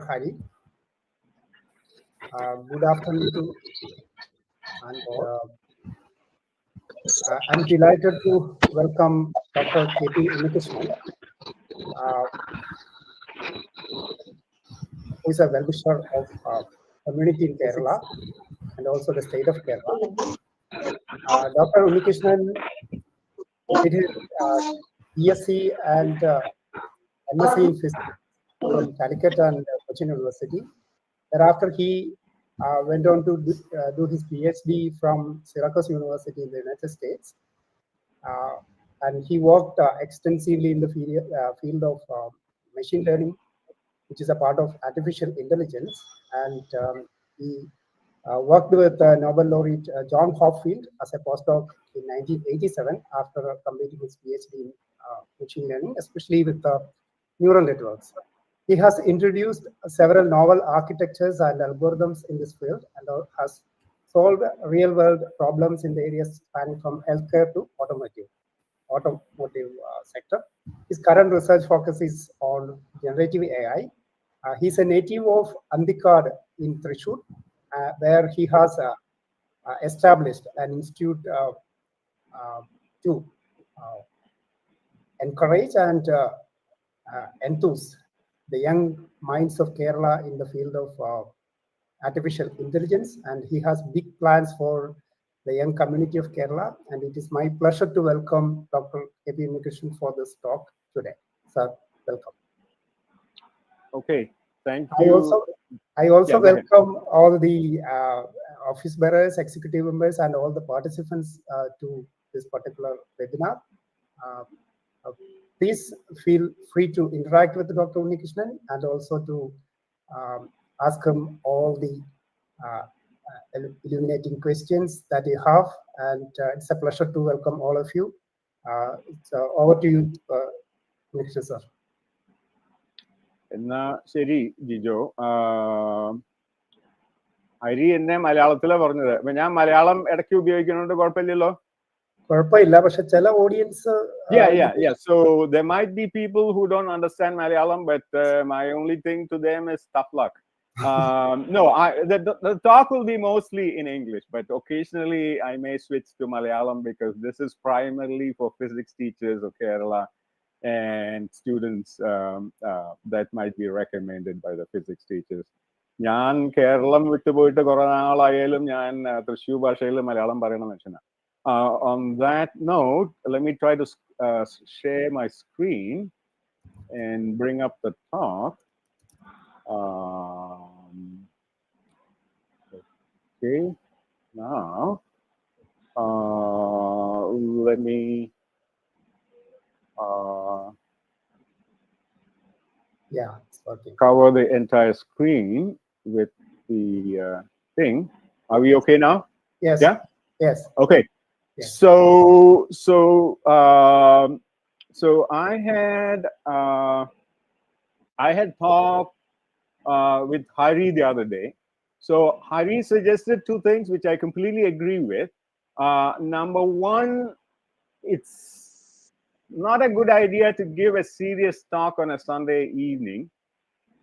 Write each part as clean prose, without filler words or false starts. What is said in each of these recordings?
Hari. Good afternoon to and I'm delighted to welcome Dr. K.P. Unikrishnan, who is a well-wisher of community in Kerala and also the state of Kerala. Dr. Unikrishnan did his BSc and MSc in physics from Calicut and Cochin University. Thereafter, he went on to do his PhD from Syracuse University in the United States. And he worked extensively in the field of machine learning, which is a part of artificial intelligence. And he worked with Nobel laureate John Hopfield as a postdoc in 1987 after completing his PhD in machine learning, especially with neural networks. He has introduced several novel architectures and algorithms in this field and has solved real-world problems in the areas spanning from healthcare to automotive sector. His current research focus is on generative AI. He's a native of Andikad in Thrissur, where he has established an institute to encourage and enthuse the young minds of Kerala in the field of artificial intelligence, and he has big plans for the young community of Kerala. And it is my pleasure to welcome Dr. K.P. Unikrishnan for this talk today. Sir, welcome. Okay, thank you. I also welcome all the office bearers, executive members, and all the participants to this particular webinar. Please feel free to interact with Dr. Unikrishnan and also to ask him all the illuminating questions that you have. And it's a pleasure to welcome all of you. So over to you, Unikrishnan sir. എന്നാ ശരി ജിജോ. ഹരി എന്നെ മലയാളത്തിലാണ് പറഞ്ഞത്. അപ്പൊ ഞാൻ മലയാളം ഇടയ്ക്ക് ഉപയോഗിക്കുന്നതുകൊണ്ട് കുഴപ്പമില്ലല്ലോ? കുഴപ്പമില്ല, പക്ഷെ ചില audience Yeah. So there might be people who don't understand Malayalam, but my only thing to them is tough luck. No, the talk will be mostly in English, but occasionally I may switch to Malayalam because this is primarily for physics teachers of Kerala and students that might be recommended by the physics teachers. ഞാൻ കേരളം വിട്ടുപോയിട്ട് കുറെ നാളായാലും ഞാൻ തൃശ്ശൂർ ഭാഷയിൽ മലയാളം പറയുന്ന മനുഷ്യനാണ്. On that note, let me try to share my screen and bring up the talk. Okay, now let me cover the entire screen with the thing. Are we okay now? Yes. Yeah. Yes. Okay. Yeah. So I had talked with Hari the other day. So Hari suggested two things which I completely agree with. Number one, it's not a good idea to give a serious talk on a Sunday evening.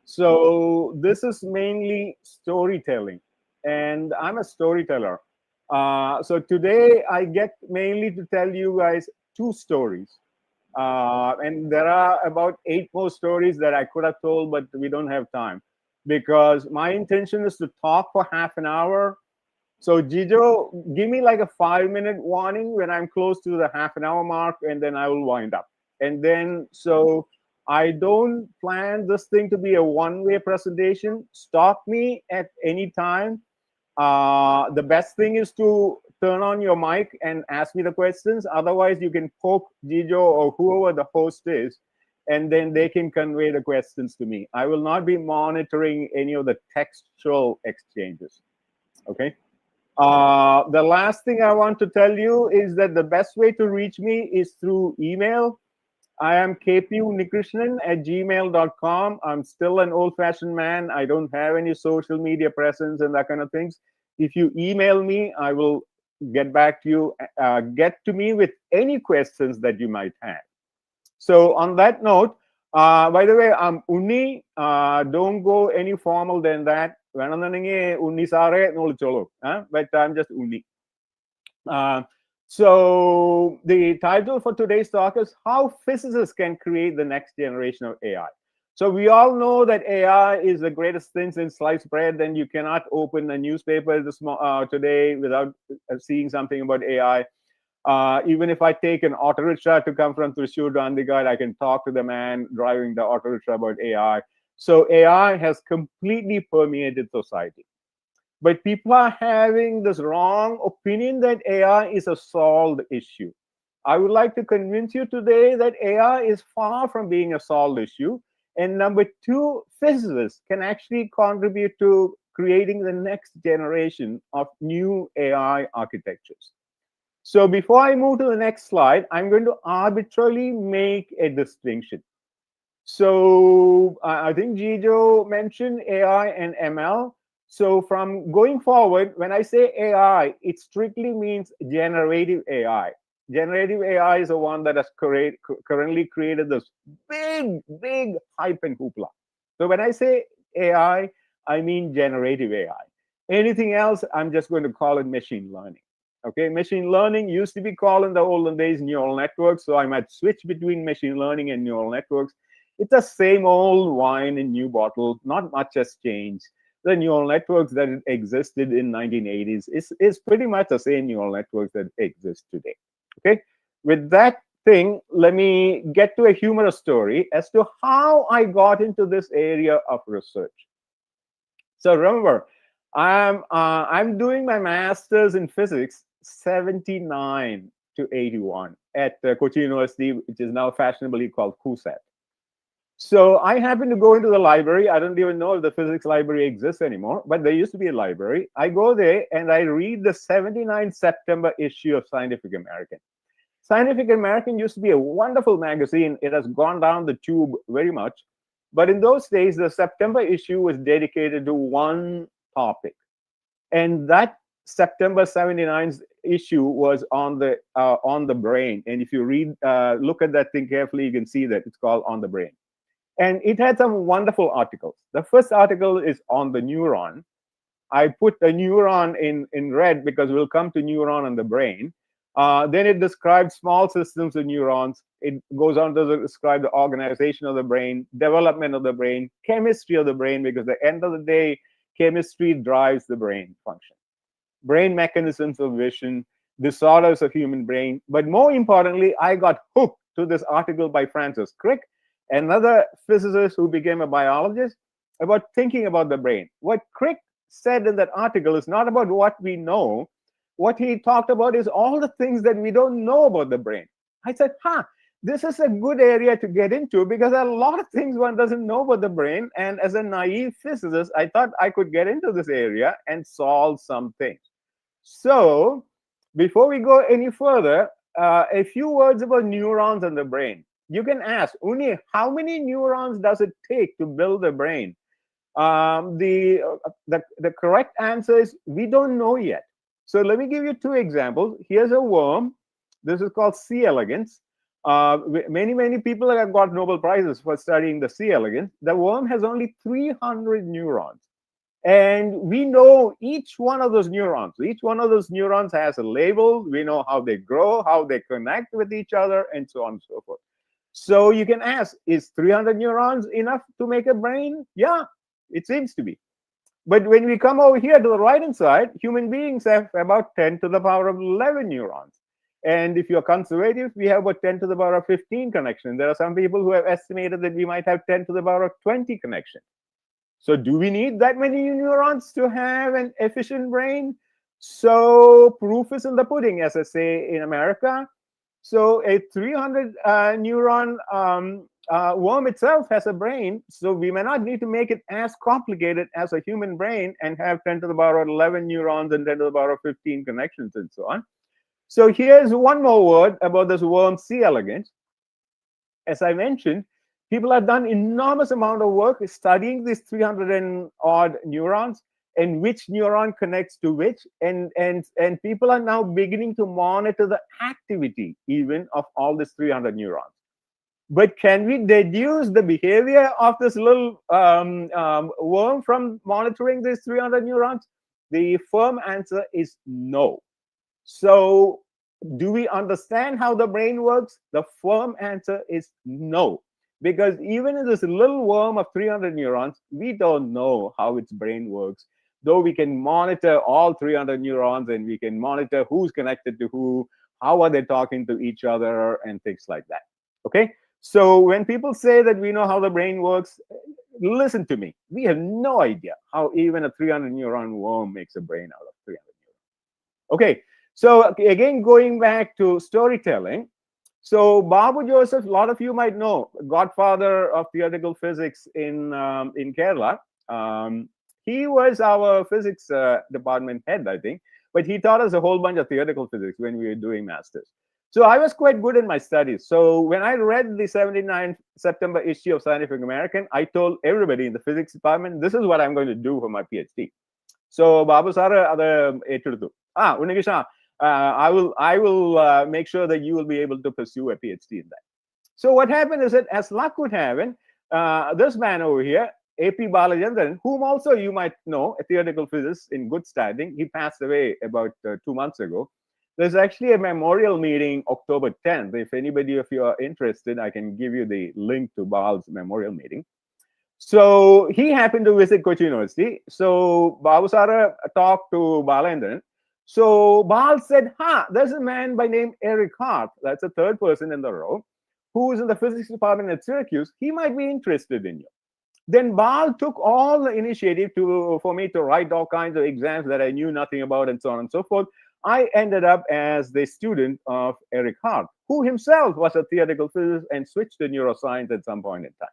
So this is mainly storytelling, and I'm a storyteller. So today I get mainly to tell you guys two stories. And there are about 8 more stories that I could have told, but we don't have time because my intention is to talk for half an hour. So Jijo, give me like a 5-minute warning when I'm close to the half an hour mark, and then I will wind up. And then, so I don't plan this thing to be a one-way presentation. Stop me at any time. The best thing is to turn on your mic and ask me the questions. Otherwise, you can poke Jijo or whoever the host is, and then they can convey the questions to me. I will not be monitoring any of the textual exchanges. Okay. The last thing I want to tell you is that the best way to reach me is through email. I am kpunikrishnan@gmail.com. I'm still an old-fashioned man. I don't have any social media presence and that kind of things. If you email me, I will get back to you, get to me with any questions that you might have. So on that note, By the way, I'm Unni. Don't go any formal than that. വേണമെന്നുണ്ടെങ്കിൽ ഉണ്ണി സാറേ എന്ന് വിളിച്ചോളൂ. But I'm just Unni. So the title for today's talk is How Physicists Can Create the Next Generation of AI. So we all know that AI is the greatest thing since sliced bread, and you cannot open a newspaper today without seeing something about AI. Even if I take an auto rickshaw to come from Thrissur to Andigarh, I can talk to the man driving the auto rickshaw about AI. So AI has completely permeated society. But people are having this wrong opinion that AI is a solved issue. I would like to convince you today that AI is far from being a solved issue. And number two, physicists can actually contribute to creating the next generation of new AI architectures. So before I move to the next slide, I'm going to arbitrarily make a distinction. So I think Gijo mentioned AI and ML. So from going forward, when I say AI, it strictly means generative AI. Generative AI is the one that has currently created this big hype and hoopla. So when I say AI, I mean generative AI. Anything else, I'm just going to call it machine learning. Okay, machine learning used to be called in the olden days neural networks. So I might switch between machine learning and neural networks. It's the same old wine in new bottle. Not much has changed. The neural networks that existed in 1980s is pretty much the same neural networks that exist today. Okay, with that thing, let me get to a humorous story as to how I got into this area of research. So remember, I'm doing my master's in physics 79 to 81 at Kochi University, which is now fashionably called KUSAT. So I happened to go into the library. I don't even know if the physics library exists anymore, but there used to be a library. I go there and I read the 79 September issue of Scientific American. Scientific American used to be a wonderful magazine. It has gone down the tube very much. But in those days, the September issue was dedicated to one topic. And that September 79's issue was on the brain. And if you look at that thing carefully, you can see that it's called On the Brain. And it had some wonderful articles. The first article is on the neuron. I put the neuron in red because we'll come to neuron and the brain. Then it describes small systems of neurons. It goes on to describe the organization of the brain, development of the brain, chemistry of the brain, because at the end of the day, chemistry drives the brain function. Brain mechanisms of vision, disorders of human brain. But more importantly, I got hooked to this article by Francis Crick, another physicist who became a biologist, about thinking about the brain. What Crick said in that article is not about what we know. What he talked about is all the things that we don't know about the brain. I said, this is a good area to get into because there are a lot of things one doesn't know about the brain. And as a naive physicist, I thought I could get into this area and solve some things. So before we go any further, a few words about neurons and the brain. You can ask, Uni, how many neurons does it take to build a brain? The correct answer is we don't know yet. So let me give you two examples. Here's a worm. This is called C. elegans. Many people have got Nobel Prizes for studying the C. elegans. The worm has only 300 neurons. And we know each one of those neurons. Each one of those neurons has a label. We know how they grow, how they connect with each other, and so on and so forth. So you can ask, is 300 neurons enough to make a brain? Yeah, it seems to be. But when we come over here to the right-hand side, human beings have about 10 to the power of 11 neurons. And if you're conservative, we have about 10 to the power of 15 connections. There are some people who have estimated that we might have 10 to the power of 20 connections. So do we need that many neurons to have an efficient brain? So proof is in the pudding, as I say in America. So a 300 neuron worm itself has a brain. So we may not need to make it as complicated as a human brain and have 10 to the power of 11 neurons and 10 to the power of 15 connections and so on. So here's one more word about this worm C. elegans. As I mentioned, people have done enormous amount of work studying these 300 and odd neurons and which neuron connects to which, and people are now beginning to monitor the activity even of all these 300 neurons. But can we deduce the behavior of this little worm from monitoring these 300 neurons? The firm answer is no. So, do we understand how the brain works? The firm answer is no. Because even in this little worm of 300 neurons, we don't know how its brain works. Though we can monitor all 300 neurons and we can monitor who's connected to who, how are they talking to each other, and things like that. Okay? So when people say that we know how the brain works, listen to me. We have no idea how even a 300 neuron worm makes a brain out of 300 neurons. Okay, so again, going back to storytelling. So Babu Joseph, a lot of you might know, godfather of theoretical physics in Kerala. He was our physics department head, I think, but he taught us a whole bunch of theoretical physics when we were doing masters. So I was quite good in my studies. So when I read the 79 September issue of Scientific American, I told everybody in the physics department, this is what I'm going to do for my PhD. So Babu sir, Unikisha, I will make sure that you will be able to pursue a PhD in that. So what happened is that, as luck would have it, this man over here, A.P. Balachandran, whom also you might know, a theoretical physicist in good standing, he passed away about 2 months ago. There's actually a memorial meeting October 10th. If anybody of you are interested, I can give you the link to Bal's memorial meeting. So he happened to visit Kochi University. So Babu Sara talked to Balandran. So Bal said, there's a man by name Eric Hart. That's the third person in the row, who is in the physics department at Syracuse. He might be interested in you. Then Bal took all the initiative for me to write all kinds of exams that I knew nothing about and so on and so forth. I ended up as the student of Eric Hart, who himself was a theoretical physicist and switched to neuroscience at some point in time.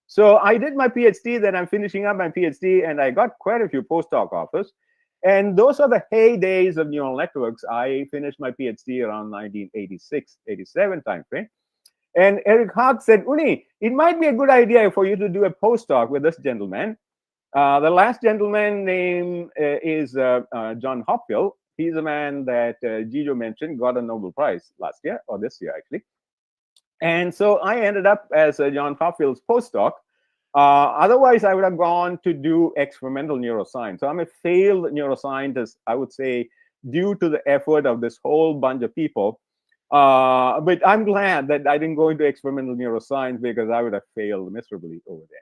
So I did my PhD, then I'm finishing up my PhD, and I got quite a few postdoc offers. And those are the heydays of neural networks. I finished my PhD around 1986, 87 timeframe. And Eric Hart said, Uni, it might be a good idea for you to do a postdoc with this gentleman. The last gentleman name is John Hopfield. He's a man that Gijo mentioned, got a Nobel Prize last year, or this year actually. And so I ended up as John Hoffield's postdoc. Otherwise, I would have gone to do experimental neuroscience. So I'm a failed neuroscientist, I would say, due to the effort of this whole bunch of people. But I'm glad that I didn't go into experimental neuroscience, because I would have failed miserably over there.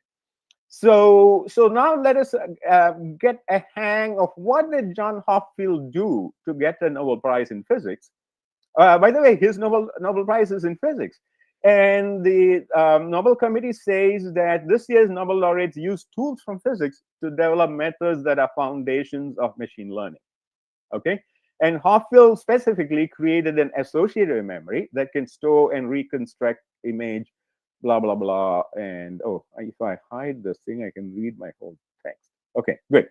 So now let us get a hang of what did John Hopfield do to get the Nobel Prize in physics. By the way, his Nobel Prize is in physics. And the Nobel Committee says that this year's Nobel laureates use tools from physics to develop methods that are foundations of machine learning. Okay? And Hopfield specifically created an associative memory that can store and reconstruct image, blah, blah, blah. And if I hide this thing, I can read my whole text. Okay, good.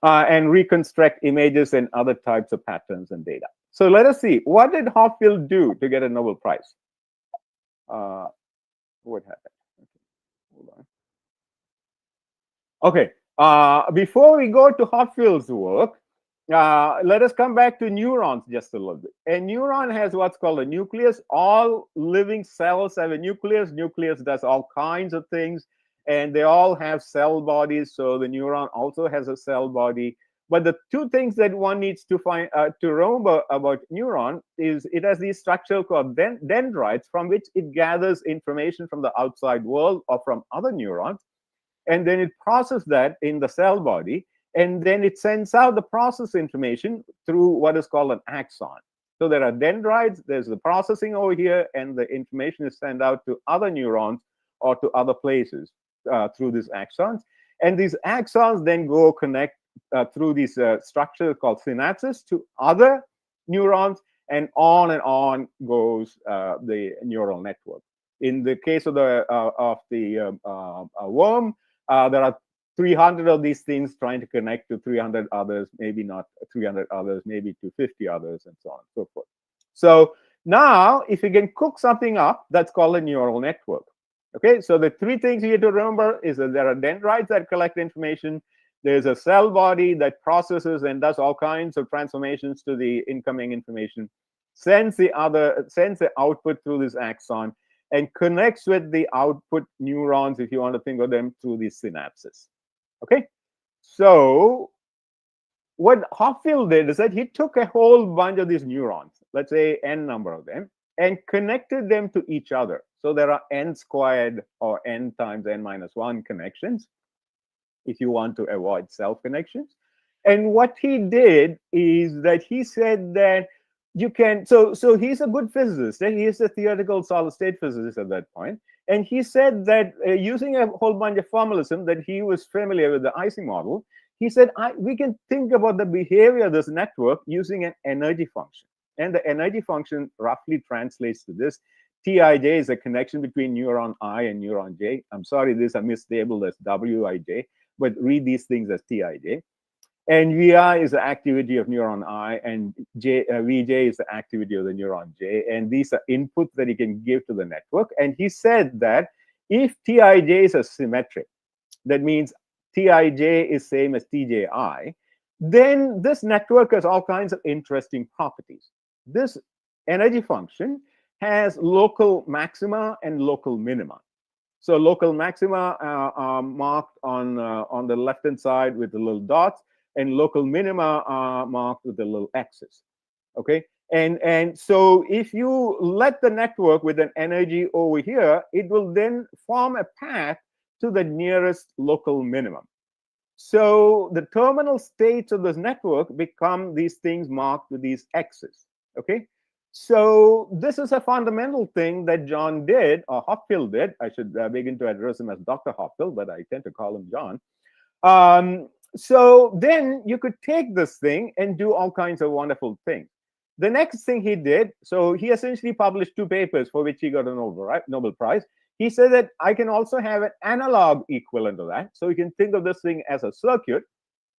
And reconstruct images and other types of patterns and data. So let us see, what did Hopfield do to get a Nobel Prize? What happened? Okay, hold on. Okay, before we go to Hopfield's work, let us come back to neurons just a little bit. A neuron has what's called a nucleus. All living cells have a nucleus. Nucleus does all kinds of things, and they all have cell bodies. So the neuron also has a cell body. But the two things that one needs to remember about neuron is it has these structures called dendrites, from which it gathers information from the outside world or from other neurons, and then it processes that in the cell body, and then it sends out the process information through what is called an axon. So there are dendrites, there's the processing over here, and the information is sent out to other neurons or to other places through these axons. And these axons then go connect through these structures called synapses to other neurons, and on goes the neural network. In the case of the worm, there are 300 of these things trying to connect to 300 others, maybe not 300 others, maybe to 50 others, and so on and so forth. So now, if you can cook something up, that's called a neural network. Okay, so the three things you need to remember is that there are dendrites that collect information. There's a cell body that processes and does all kinds of transformations to the incoming information, sends the output through this axon, and connects with the output neurons, if you want to think of them, through these synapses. Okay, so what Hopfield did is that he took a whole bunch of these neurons, let's say n number of them, and connected them to each other. So there are n squared or n times n minus 1 connections if you want to avoid self connections. And what he did is that he said that you can, so he's a good physicist, and he is a theoretical solid state physicist at that point. And he said that using a whole bunch of formalism that he was familiar with the Ising model, he said, we can think about the behavior of this network using an energy function. And the energy function roughly translates to this. Tij is a connection between neuron I and neuron J. I'm sorry, these are mislabeled as Wij, but read these things as Tij. And Vi is the activity of neuron I, and Vj is the activity of the neuron J. And these are inputs that he can give to the network. And he said that if Tij is a symmetric, that means Tij is same as Tji, then this network has all kinds of interesting properties. This energy function has local maxima and local minima. So local maxima are marked on the left-hand side with the little dots, and local minima are marked with the little x's. Okay, and so if you let the network with an energy over here, it will then form a path to the nearest local minimum. So the terminal states of this network become these things marked with these x's. Okay, so this is a fundamental thing that John did, or Hopfield did. I should begin to address him as Dr. Hopfield, but I tend to call him John. So then you could take this thing and do all kinds of wonderful things. The next thing he did, so he essentially published 2 papers for which he got a Nobel Prize. He said that I can also have an analog equivalent of that. So you can think of this thing as a circuit.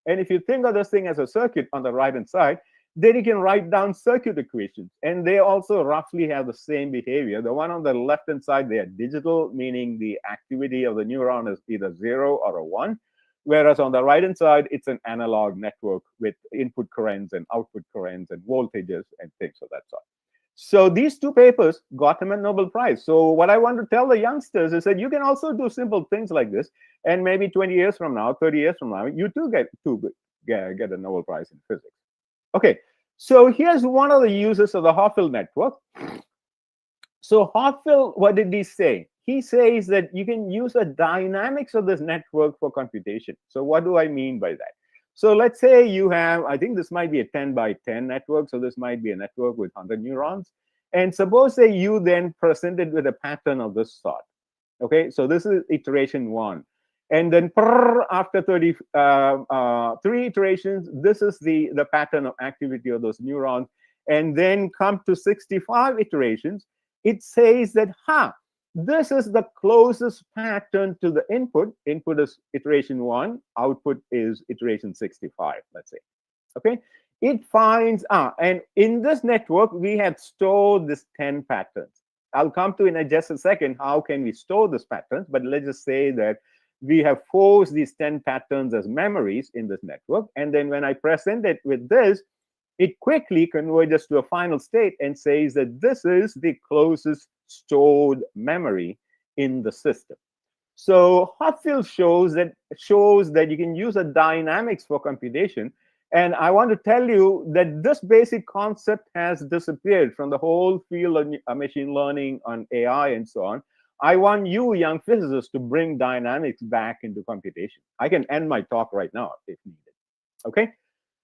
And if you think of this thing as a circuit on the right-hand side, then you can write down circuit equations. And they also roughly have the same behavior. The one on the left-hand side, they are digital, meaning the activity of the neuron is either 0 or a 1. Whereas on the right-hand side, it's an analog network with input currents and output currents and voltages and things of that sort. So these 2 papers got him a Nobel Prize. So what I want to tell the youngsters is that you can also do simple things like this. And maybe 20 years from now, 30 years from now, you too get a Nobel Prize in physics. Okay, so here's one of the uses of the Hopfield network. So Hopfield, what did he say? He says that you can use the dynamics of this network for computation. So what do I mean by that? So let's say you have, I think this might be a 10 by 10 network. So this might be a network with 100 neurons. And suppose that you then present it with a pattern of this sort. Okay, so this is iteration 1. And then after 3 iterations, this is the pattern of activity of those neurons. And then come to 65 iterations, it says that, this is the closest pattern to the input. Input is iteration 1, output is iteration 65, let's say. Okay, it finds, and in this network, we have stored this 10 patterns. I'll come to in just a second, how can we store these patterns? But let's just say that we have forced these 10 patterns as memories in this network. And then when I present it with this, it quickly converges to a final state and says that this is the closest stored memory in the system. So Hopfield shows that you can use the dynamics for computation. And I want to tell you that this basic concept has disappeared from the whole field of machine learning on AI and so on. I want you, young physicists, to bring dynamics back into computation. I can end my talk right now if needed. Okay,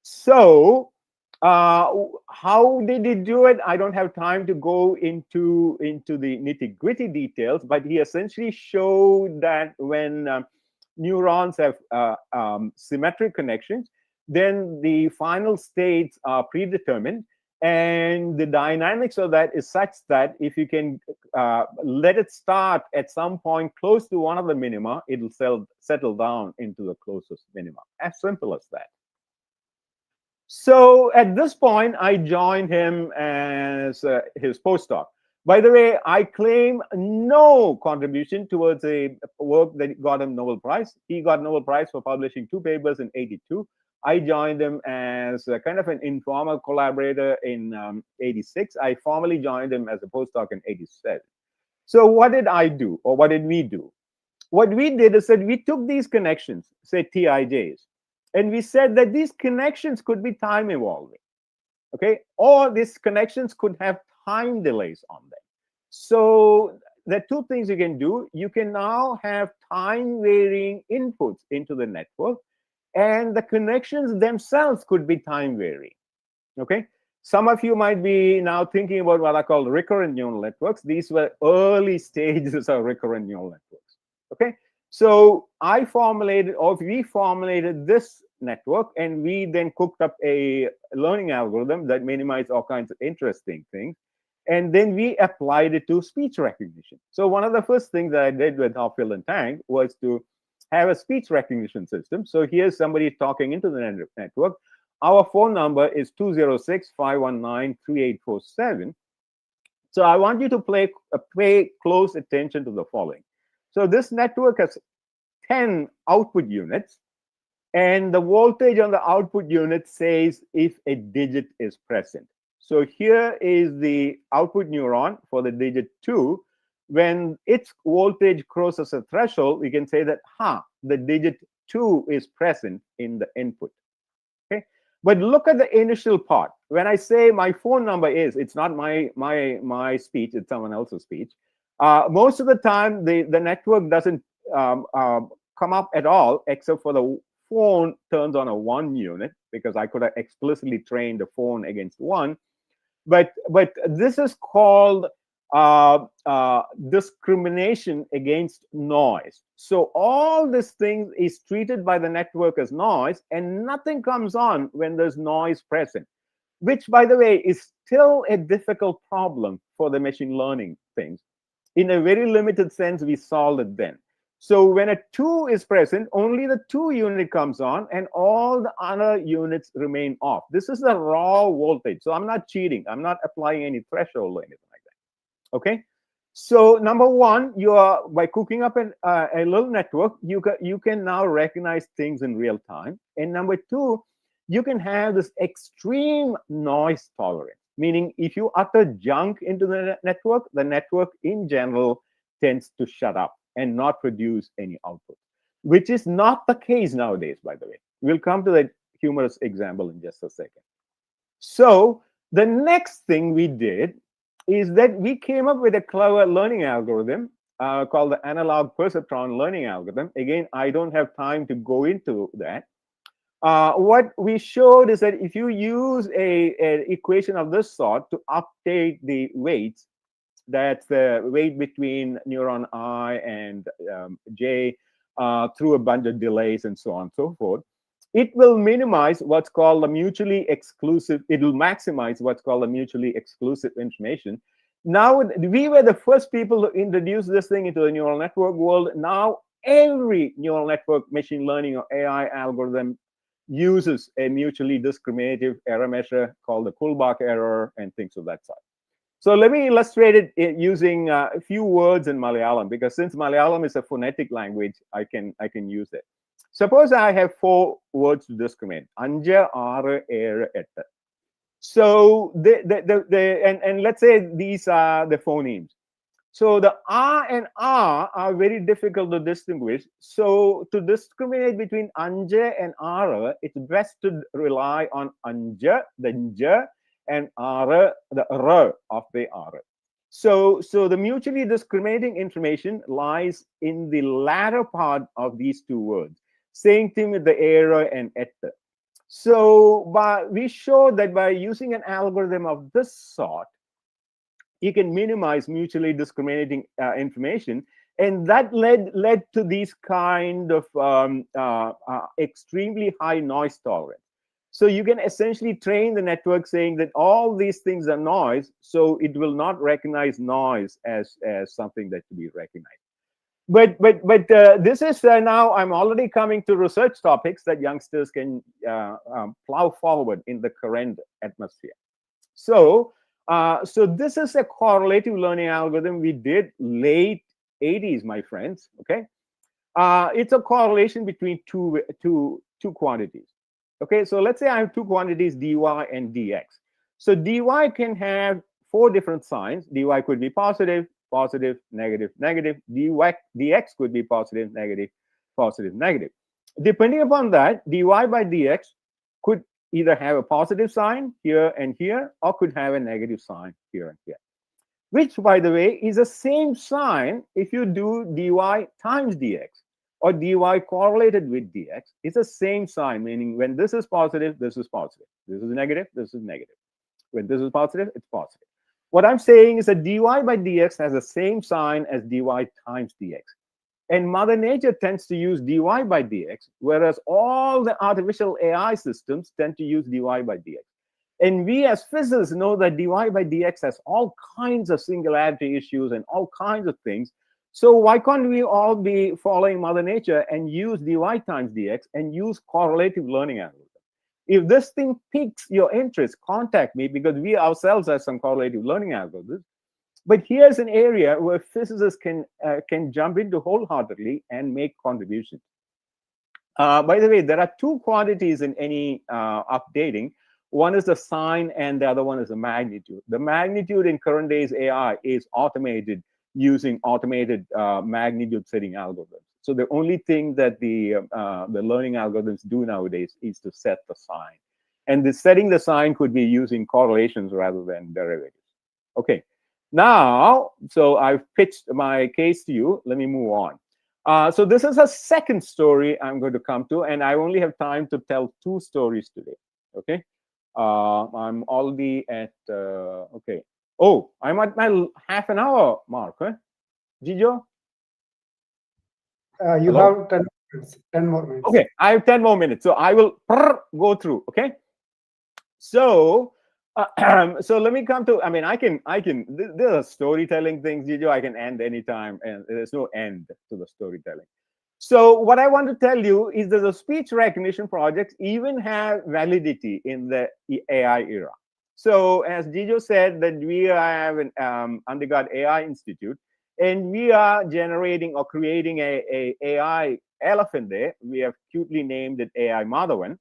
so how did he do it? I don't have time to go into the nitty-gritty details, but he essentially showed that when neurons have symmetric connections, then the final states are predetermined, and the dynamics of that is such that if you can let it start at some point close to one of the minima, it'll settle down into the closest minima. As simple as that. So at this point, I joined him as his postdoc. By the way, I claim no contribution towards a work that got him Nobel Prize. He got Nobel Prize for publishing 2 papers in '82. I joined him as a kind of an informal collaborator in '86. I formally joined him as a postdoc in '87. So what did I do, or what did we do? What we did is that we took these connections, say TIJs, and we said that these connections could be time evolving, okay? Or these connections could have time delays on them. So there are two things you can do. You can now have time varying inputs into the network, and the connections themselves could be time varying, okay? Some of you might be now thinking about what are called recurrent neural networks. These were early stages of recurrent neural networks, okay? So I formulated, or we formulated this network, and we then cooked up a learning algorithm that minimized all kinds of interesting things. And then we applied it to speech recognition. So one of the first things that I did with Hopfield and Tang was to have a speech recognition system. So here's somebody talking into the network. Our phone number is 206-519-3847. So I want you to pay close attention to the following. So this network has 10 output units, and the voltage on the output unit says if a digit is present. So here is the output neuron for the digit 2. When its voltage crosses a threshold, we can say that, the digit 2 is present in the input. Okay, but look at the initial part. When I say my phone number is, it's not my speech, it's someone else's speech. Most of the time, the network doesn't come up at all, except for the phone turns on a 1 unit, because I could have explicitly trained the phone against 1. But this is called discrimination against noise. So all this thing is treated by the network as noise, and nothing comes on when there's noise present, which, by the way, is still a difficult problem for the machine learning things. In a very limited sense, we solved it then. So when a 2 is present, only the 2 unit comes on, and all the other units remain off. This is the raw voltage. So I'm not cheating. I'm not applying any threshold or anything like that. Okay. So number one, you are, by cooking up a little network, you can now recognize things in real time. And number two, you can have this extreme noise tolerance, meaning if you utter junk into the network in general tends to shut up and not produce any output, which is not the case nowadays, by the way. We'll come to that humorous example in just a second. So the next thing we did is that we came up with a clever learning algorithm called the analog perceptron learning algorithm. Again, I don't have time to go into that. What we showed is that if you use an equation of this sort to update the weights, that's the weight between neuron I and J through a bunch of delays and so on and so forth, it will minimize what's called a mutually exclusive, it will maximize what's called a mutually exclusive information. Now, we were the first people to introduce this thing into the neural network world. Now, every neural network machine learning or AI algorithm uses a mutually discriminative error measure called the Kullback error and things of that sort. So let me illustrate it using a few words in Malayalam, because since Malayalam is a phonetic language, I can use it. Suppose I have 4 words to discriminate. Anja, Aare, Ere, Ette. So and let's say these are the phonemes. So the R and R are very difficult to distinguish. So to discriminate between Anja and Aare, it's best to rely on Anja, the Nja, and Aare, the R of the Aare. So the mutually discriminating information lies in the latter part of these 2 words. Same thing with the Ere and Ette. So we showed that by using an algorithm of this sort, you can minimize mutually discriminating information, and that led to these kind of extremely high noise tolerance. So you can essentially train the network saying that all these things are noise, so it will not recognize noise as something that to be recognized. But this is now I'm already coming to research topics that youngsters can plow forward in the current atmosphere. So this is a correlative learning algorithm we did late 80s, my friends. Okay, it's a correlation between two quantities. Okay, so let's say I have 2 quantities, dy and dx. So dy can have 4 different signs. Dy could be positive, positive, negative, negative. Dx could be positive, negative, positive, negative. Depending upon that, dy by dx could either have a positive sign here and here, or could have a negative sign here and here, which, by the way, is the same sign if you do dy times dx or dy correlated with dx. It's the same sign, meaning when this is positive, this is positive. This is negative, this is negative. When this is positive, it's positive. What I'm saying is that dy by dx has the same sign as dy times dx. And Mother Nature tends to use dy by dx, whereas all the artificial AI systems tend to use dy by dx. And we as physicists know that dy by dx has all kinds of singularity issues and all kinds of things. So why can't we all be following Mother Nature and use dy times dx and use correlative learning algorithm? If this thing piques your interest, contact me, because we ourselves have some correlative learning algorithms. But here's an area where physicists can jump into wholeheartedly and make contributions. By the way, there are two quantities in any updating. One is the sign and the other one is the magnitude. The magnitude in current days AI is automated using automated magnitude setting algorithms. So the only thing that the learning algorithms do nowadays is to set the sign. And the setting the sign could be using correlations rather than derivatives. Okay. Now, so I've pitched my case to you. Let me move on. So this is a second story I'm going to come to, and I only have time to tell two stories today. Okay. I'm already at, okay. Oh, I'm at my half an hour mark, huh? Gijo? You Hello? have 10 minutes, 10 more minutes. Okay, I have 10 more minutes. So I will go through, okay? So, so let me come to, I mean, there are storytelling things, Gijo, I can end anytime, and there's no end to the storytelling. So what I want to tell you is that the speech recognition projects even have validity in the AI era. So as Gijo said, that we have an undergrad AI institute, and we are generating or creating a AI elephant there. We have cutely named it AI Madhavan.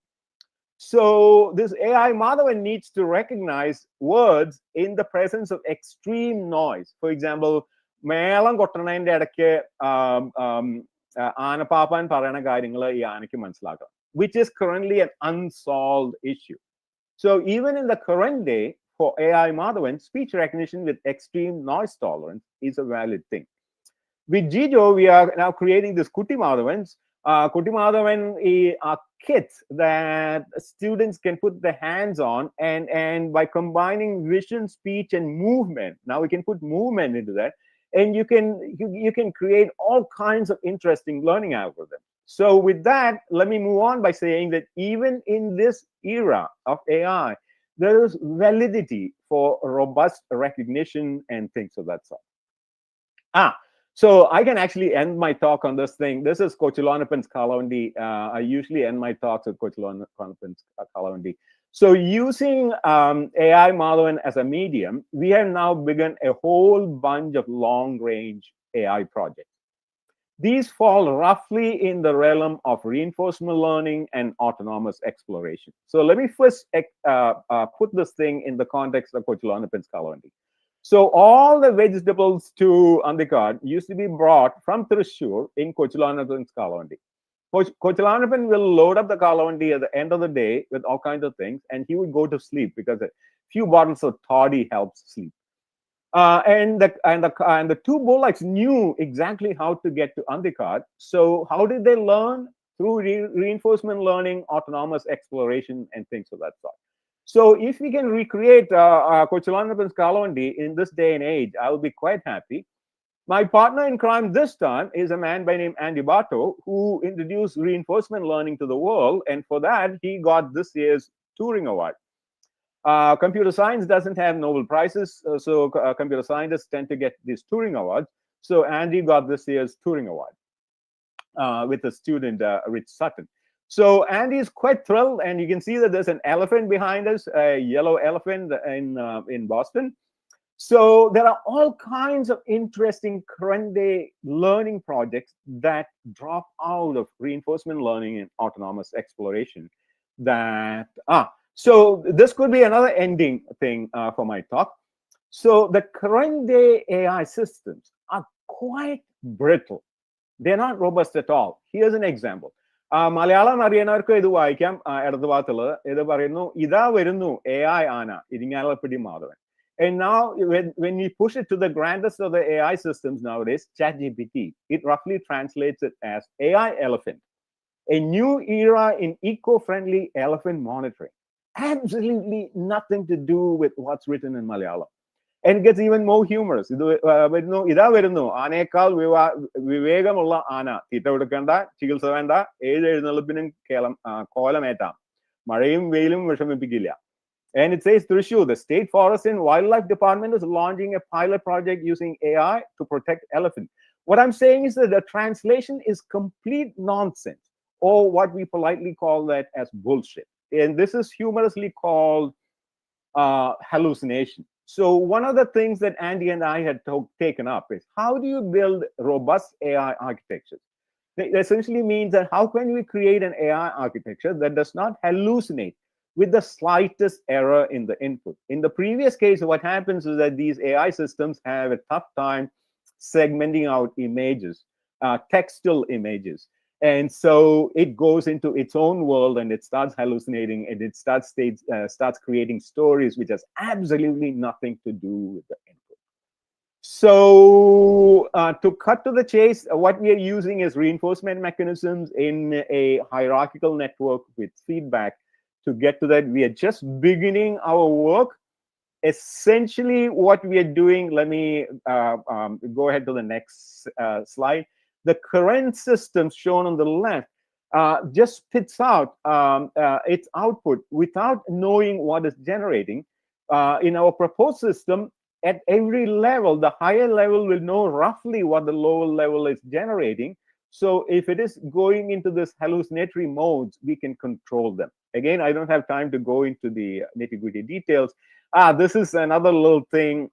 So this AI Madhavan needs to recognize words in the presence of extreme noise. For example, മേളം കൊട്ടണതിന്റെ ഇടയ്ക്ക് ആനപ്പാപ്പാൻ പറയുന്ന കാര്യങ്ങൾ ഈ ആനയ്ക്ക് മനസ്സിലാക്കാം, which is currently an unsolved issue. So even in the current day, for AI Madhavan, speech recognition with extreme noise tolerance is a valid thing. With Gijo, we are now creating this Kuti Madhavans. Kuti Madhavan are kits that students can put their hands on, and by combining vision, speech, and movement, now we can put movement into that, and you can create all kinds of interesting learning algorithms. So with that, let me move on by saying that even in this era of AI, there is validity for robust recognition and things of that sort. So I can actually end my talk on this thing. This is Kochilonappan's Kalavandi. I usually end my talks with Kochilonappan's Kalavandi. So using AI Madhavan as a medium, we have now begun a whole bunch of long-range AI projects. These fall roughly in the realm of reinforcement learning and autonomous exploration. So let me first put this thing in the context of Kochilonappan's Kalavandi. So all the vegetables to Andikad used to be brought from Thrissur in Kochilonappan's Kalavandi. Kochilonappan will load up the Kalavandi at the end of the day with all kinds of things, and he would go to sleep because a few bottles of toddy helps sleep. And the two bullocks knew exactly how to get to Andikad. So how did they learn? Through reinforcement learning, autonomous exploration, and things of that sort. So if we can recreate Kochilonappan's Kalavandi in this day and age, I will be quite happy. My partner in crime this time is a man by name Andy Barto, who introduced reinforcement learning to the world, and for that he got this year's Turing Award. Computer science doesn't have Nobel Prizes, so computer scientists tend to get these Turing Awards. So Andy got this year's Turing Award with a student, Rich Sutton. So Andy is quite thrilled, and you can see that there's an elephant behind us, a yellow elephant in Boston. So there are all kinds of interesting current day learning projects that drop out of reinforcement learning and autonomous exploration. So this could be another ending thing for my talk. So the current day AI systems are quite brittle. They're not robust at all. Here's an example. Malayalam അറിയുന്നവർക്ക് ഇത് വായിക്കാം. ഇടത് ഭാഗത്തുള്ളത് ഇത് പറയുന്നു, ഇതാ വരുന്നു AI ആന Irinjalakuda Madhavan. And now when we push it to the grandest of the AI systems nowadays, ChatGPT, it roughly translates it as AI elephant, a new era in eco-friendly elephant monitoring. Absolutely nothing to do with what's written in Malayalam. And it gets even more humorous. ഇതാ വരുന്നു ആനയേക്കാൾ വിവേകമുള്ള ആന, തീറ്റ കൊടുക്കേണ്ട, ചികിത്സ വേണ്ട, ഏത് എഴുന്നള്ളിപ്പിനും കോലമേറ്റാം, മഴയും വെയിലും വിഷമിപ്പിക്കില്ല. And it says Thrissur, the State Forest and Wildlife Department is launching a pilot project using AI to protect elephants. What I'm saying is that the translation is complete nonsense, or what we politely call that as bullshit. And this is humorously called hallucination. So one of the things that Andy and I had taken up is, how do you build robust AI architectures? It essentially means that how can we create an AI architecture that does not hallucinate with the slightest error in the input? In the previous case, what happens is that these AI systems have a tough time segmenting out images, textual images. And so it goes into its own world and it starts hallucinating, and it starts creating stories which has absolutely nothing to do with the input. So to cut to the chase, what we are using is reinforcement mechanisms in a hierarchical network with feedback. To get to that, we are just beginning our work. Essentially, what we are doing, let me go ahead to the next slide. The current systems shown on the left just spits out its output without knowing what is generating. In our proposed system, at every level, the higher level will know roughly what the lower level is generating. So if it is going into this hallucinatory modes, we can control them. Again, I don't have time to go into the nitty-gritty details. This is another little thing.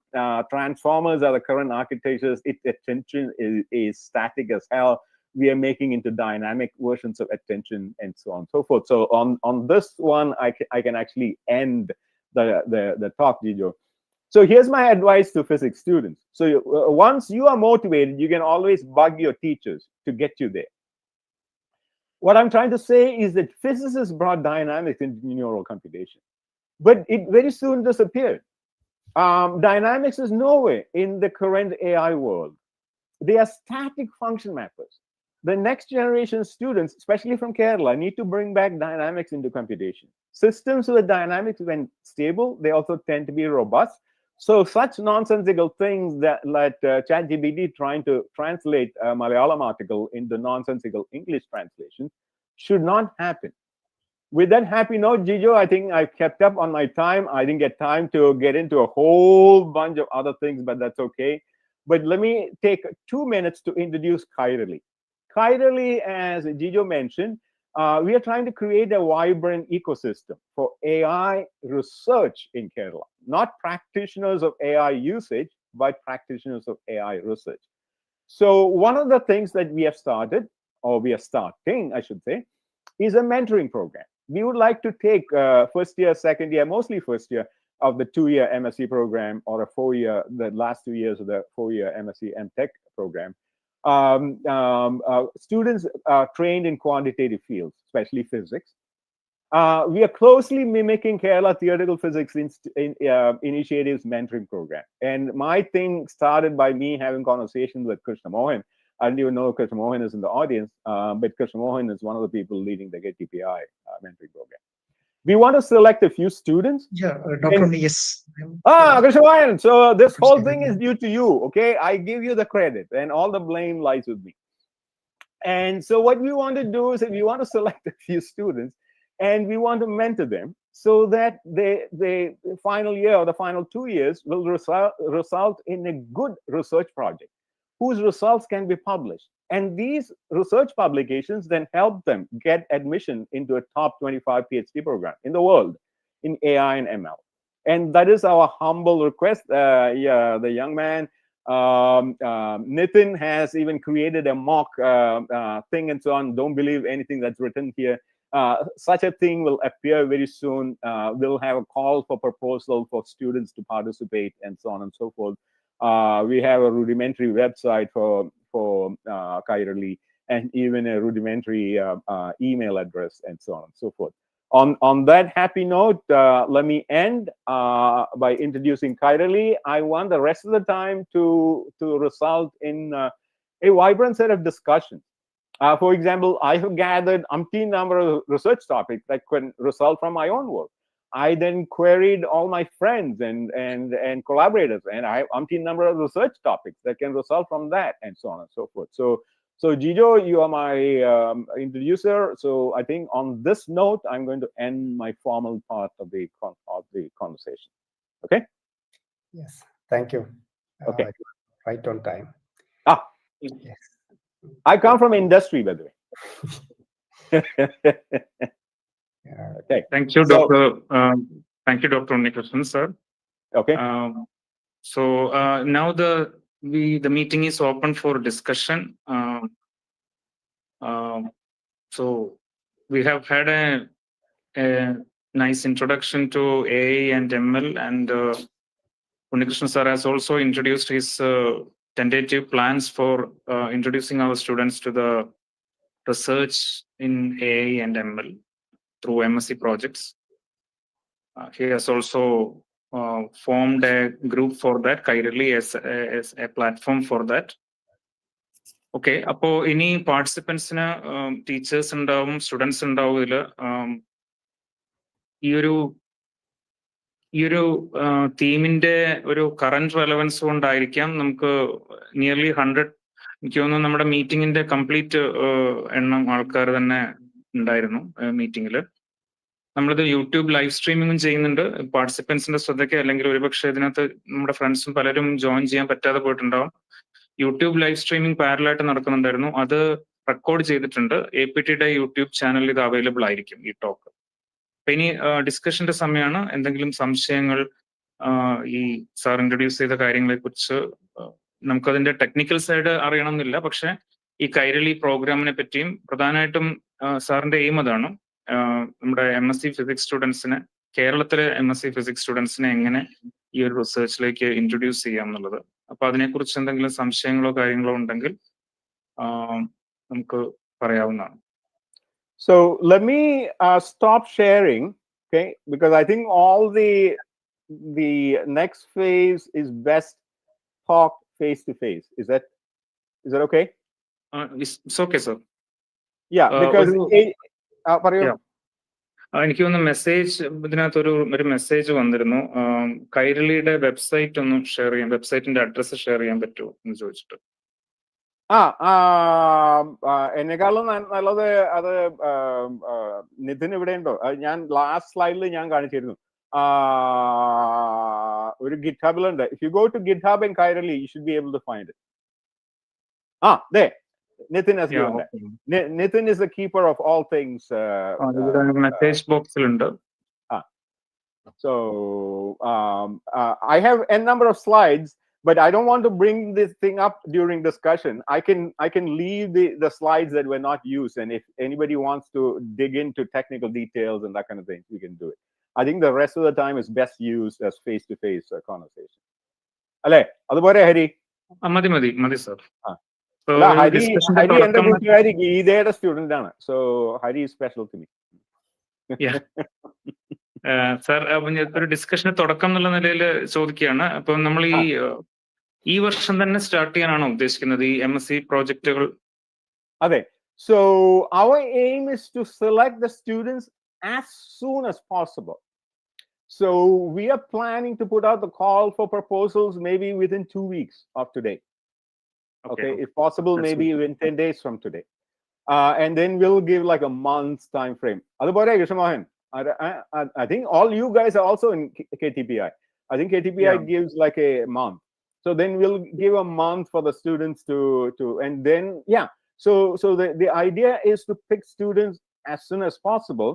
Transformers are the current architectures. Its attention is static as hell. We are making into dynamic versions of attention and so on and so forth. So on this one, I can actually end the talk, Gijo. So here's my advice to physics students. So once you are motivated, you can always bug your teachers to get you there. What I'm trying to say is that physicists brought dynamics into neural computation, but it very soon disappeared. Dynamics is nowhere in the current AI world. They are static function mappers. The next generation students, especially from Kerala, need to bring back dynamics into computation. Systems with dynamics, when stable, they also tend to be robust. So such nonsensical things that like ChatGPT trying to translate a Malayalam article into nonsensical English translation should not happen. With that happy note, Gijo, I think I've kept up on my time. I didn't get time to get into a whole bunch of other things, but that's okay. But let me take 2 minutes to introduce Kairali. Kairali, as Gijo mentioned, we are trying to create a vibrant ecosystem for AI research in Kerala. Not practitioners of AI usage, but practitioners of AI research. So one of the things that we have started, or we are starting, I should say, is a mentoring program. We would like to take first year, second year, mostly first year of the 2-year MSc program, or a 4-year, the last 2 years of the 4-year MSc MTech program. Students trained in quantitative fields, especially physics. We are closely mimicking Kerala Theoretical Physics Initiative's mentoring program. And my thing started by me having conversations with Krishna Mohan. I didn't even know Krishna Mohan is in the audience, but Krishna Mohan is one of the people leading the GetTPI mentoring program. We want to select a few students. Yeah, Dr. Yes. Krishna Mohan, so this whole thing is due to you, okay? I give you the credit and all the blame lies with me. And so what we want to do is that we want to select a few students and we want to mentor them so that the final year or the final 2 years will result in a good research project whose results can be published. And these research publications then help them get admission into a top 25 PhD program in the world in AI and ML. And that is our humble request. The young man, Nitin, has even created a mock thing and so on. Don't believe anything that's written here. such a thing will appear very soon. We'll have a call for proposal for students to participate and so on and so forth. We have a rudimentary website for Kairali, and even a rudimentary email address and so on and so forth. On that happy note, let me end by introducing Kairali. I want the rest of the time to result in a vibrant set of discussions. For example, I have gathered umpteen number of research topics that can result from my own work. I then queried all my friends and collaborators, and I have umpteen number of research topics that can result from that, and so on and so forth. So Gijo, you are my introducer. So I think on this note, I'm going to end my formal part of the conversation. Okay? Yes, thank you. Okay. Right on time. Yes. I come from industry, by the way. Okay. Thank you, Dr. Thank you, Dr. Unikrishnan, sir. Okay. So now the meeting is open for discussion. So we have had a nice introduction to AI and ML, and Unikrishnan sir has also introduced his tentative plans for introducing our students to the research in AI and ML through MSc projects. He has also formed a group for that, Kairali as a platform for that. Okay, അപ്പോൾ ഇനി പാർട്ടിസിപ്പൻസിന് teachers ഉണ്ടാവും, students ഉണ്ടാവും. ഇതിൽ ഈ ഒരു തീമിന്റെ ഒരു current relevance കൊണ്ടായിരിക്കാം നമുക്ക് നിയർലി 100, എനിക്ക് തോന്നുന്നു നമ്മുടെ മീറ്റിംഗിന്റെ കംപ്ലീറ്റ് എണ്ണം ആൾക്കാർ തന്നെ ഉണ്ടായിരുന്നു മീറ്റിംഗിൽ. നമ്മളിത് യൂട്യൂബ് ലൈവ് സ്ട്രീമിങ്ങും ചെയ്യുന്നുണ്ട്. പാർട്ടിസിപ്പൻസിന്റെ ശ്രദ്ധയ്ക്ക്, അല്ലെങ്കിൽ ഒരുപക്ഷെ ഇതിനകത്ത് നമ്മുടെ ഫ്രണ്ട്സും പലരും ജോയിൻ ചെയ്യാൻ പറ്റാതെ പോയിട്ടുണ്ടാവും. യൂട്യൂബ് ലൈവ് സ്ട്രീമിംഗ് പാരലായിട്ട് നടക്കുന്നുണ്ടായിരുന്നു. അത് റെക്കോർഡ് ചെയ്തിട്ടുണ്ട്. APTയുടെ യൂട്യൂബ് ചാനലിൽ ഇത് അവൈലബിൾ ആയിരിക്കും ഈ ടോക്ക്. അപ്പൊ ഇനി ഡിസ്കഷന്റെ സമയമാണ്. എന്തെങ്കിലും സംശയങ്ങൾ ഈ സാർ ഇൻട്രൊഡ്യൂസ് ചെയ്ത കാര്യങ്ങളെ കുറിച്ച്, നമുക്കതിന്റെ ടെക്നിക്കൽ സൈഡ് അറിയണമെന്നില്ല, പക്ഷെ ഈ കൈരളി പ്രോഗ്രാമിനെ പറ്റിയും പ്രധാനമായിട്ടും സാറിന്റെ എയിം അതാണ്, നമ്മുടെ MSc ഫിസിക്സ് സ്റ്റുഡൻസിനെ, കേരളത്തിലെ MSc ഫിസിക്സ് സ്റ്റുഡൻസിനെ എങ്ങനെ ഈ ഒരു റിസർച്ചിലേക്ക് ഇൻട്രൊഡ്യൂസ് ചെയ്യാം എന്നുള്ളത്. അപ്പൊ അതിനെക്കുറിച്ച് എന്തെങ്കിലും സംശയങ്ങളോ കാര്യങ്ങളോ ഉണ്ടെങ്കിൽ നമുക്ക് പറയാവുന്നതാണ്. So let me stop sharing, okay? Because I think all the next phase is best talk face to face. Is that okay? It's okay, sir. Yeah, because എനിക്ക് തോന്നുന്നു മെസ്സേജ്, ഇതിനകത്ത് ഒരു മെസ്സേജ് വന്നിരുന്നു. കൈരളിയുടെ വെബ്സൈറ്റ് ഒന്ന് ഷെയർ ചെയ്യാം, വെബ്സൈറ്റിന്റെ address share ചെയ്യാൻ പറ്റുമോ എന്ന് ചോദിച്ചിട്ട്. എന്നെക്കാളും നല്ലത് അത് നിതിൻ ഇവിടെ ഉണ്ടോ? ഞാൻ ലാസ്റ്റ് സ്ലൈഡിൽ ഞാൻ കാണിച്ചിരുന്നു. ഒരു ഗിറ്റ്ഹബിലുണ്ട്. If you go to GitHub in Kairali you should be able to find it. there Nitin has given that. Nitin is the keeper of all things. Message box ilundu. So I have a number of slides, but I don't want to bring this thing up during discussion. I can leave the slides that were not used, and if anybody wants to dig into technical details and that kind of thing, we can do it. I think the rest of the time is best used as face-to-face conversation. Alle, adupore Hari. Madi sir. Hari എന്റെ കൂട്ടുകാരി ഗീതയുടെ student ആണ്. So Hari is special to me. Sir, ഒരു ഡിസ്കഷന് തുടക്കം എന്നുള്ള നിലയിൽ ചോദിക്കുകയാണ്. അപ്പൊ നമ്മൾ ഈ വർഷം തന്നെ സ്റ്റാർട്ട് ചെയ്യാനാണോ ഉദ്ദേശിക്കുന്നത് ഈ MSc പ്രോജക്റ്റുകൾ? അതെ. So our aim is to select the students as soon as possible. So we are planning to put out the call for proposals maybe within 2 weeks of today. Okay, if possible, that's maybe even 10 days from today. And then we'll give like a month's time frame. I think all you guys are also in KTPI. I think KTPI gives like a month. So then we'll give a month for the students to and then so the idea is to pick students as soon as possible.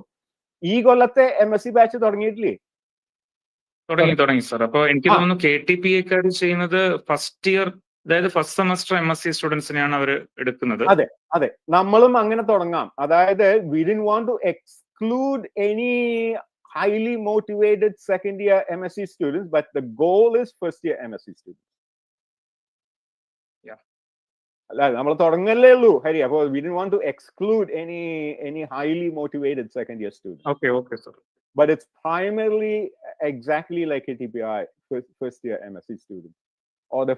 ഈ കൊല്ലത്തെ MSc batch തുടങ്ങിയിട്ടില്ലേ? തുടങ്ങി sir. അപ്പൊ എനിക്ക് തോന്നുന്നു KTPIക്കാർ ചെയ്യുന്നത് first year അതായത് first semester MSc സ്റ്റുഡൻസിനെയാണ് അവർ എടുക്കുന്നത്. അതെ അതെ, നമ്മളും അങ്ങനെ തുടങ്ങാം. അതായത് we didn't want to exclude any highly motivated second year MSc students, but the goal is first year MSc students. Yeah. അല്ല, നമ്മൾ തുടങ്ങല്ലേ ഉള്ളൂ ഹരി. അപ്പോൾ we didn't want to exclude any highly motivated second year students. Okay, sir. But it's primarily exactly like ATPI, first year MSc students, or the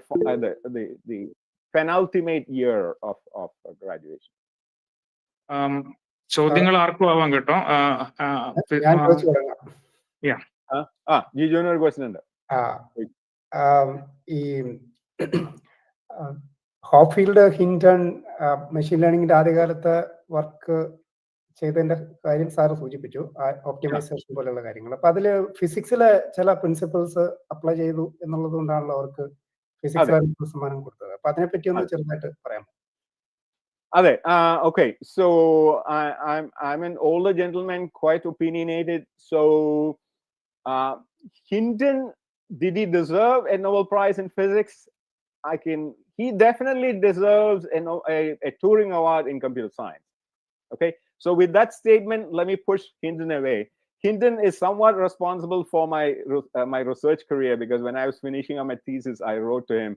penultimate year of graduation. ചോദ്യങ്ങൾ ആർക്കും ആവാം കേട്ടോ. ഞാൻ ചോദിച്ചു തുടങ്ങാം. ജിജുവിന് ഒരു ക്വസ്റ്റ്യൻ ഉണ്ട്. ഈ ഹോപ്ഫീൽഡ്, ഹിൻറ്റൺ മെഷീൻ ലേണിംഗിന്റെ ആദ്യകാലത്തെ വർക്ക് ചെയ്തതിന്റെ കാര്യം സാറ് സൂചിപ്പിച്ചു, ഓപ്റ്റിമൈസേഷൻ പോലെയുള്ള കാര്യങ്ങൾ. അപ്പൊ അതില് ഫിസിക്സിലെ ചില പ്രിൻസിപ്പിൾസ് അപ്ലൈ ചെയ്തു എന്നുള്ളത് കൊണ്ടാണല്ലോ അവർക്ക് ഫിസിക്സ് സമ്മാനം കൊടുത്തത്. അപ്പൊ അതിനെപ്പറ്റി ഒന്ന് ചെറുതായിട്ട് പറയാം. അതെ, okay. So I'm an older gentleman, quite opinionated. So Hinton, did he deserve a Nobel Prize in physics? He definitely deserves a Turing Award in computer science. Okay, so with that statement, let me push Hinton away. Hinton is somewhat responsible for my research career, because when I was finishing up my thesis, I wrote to him,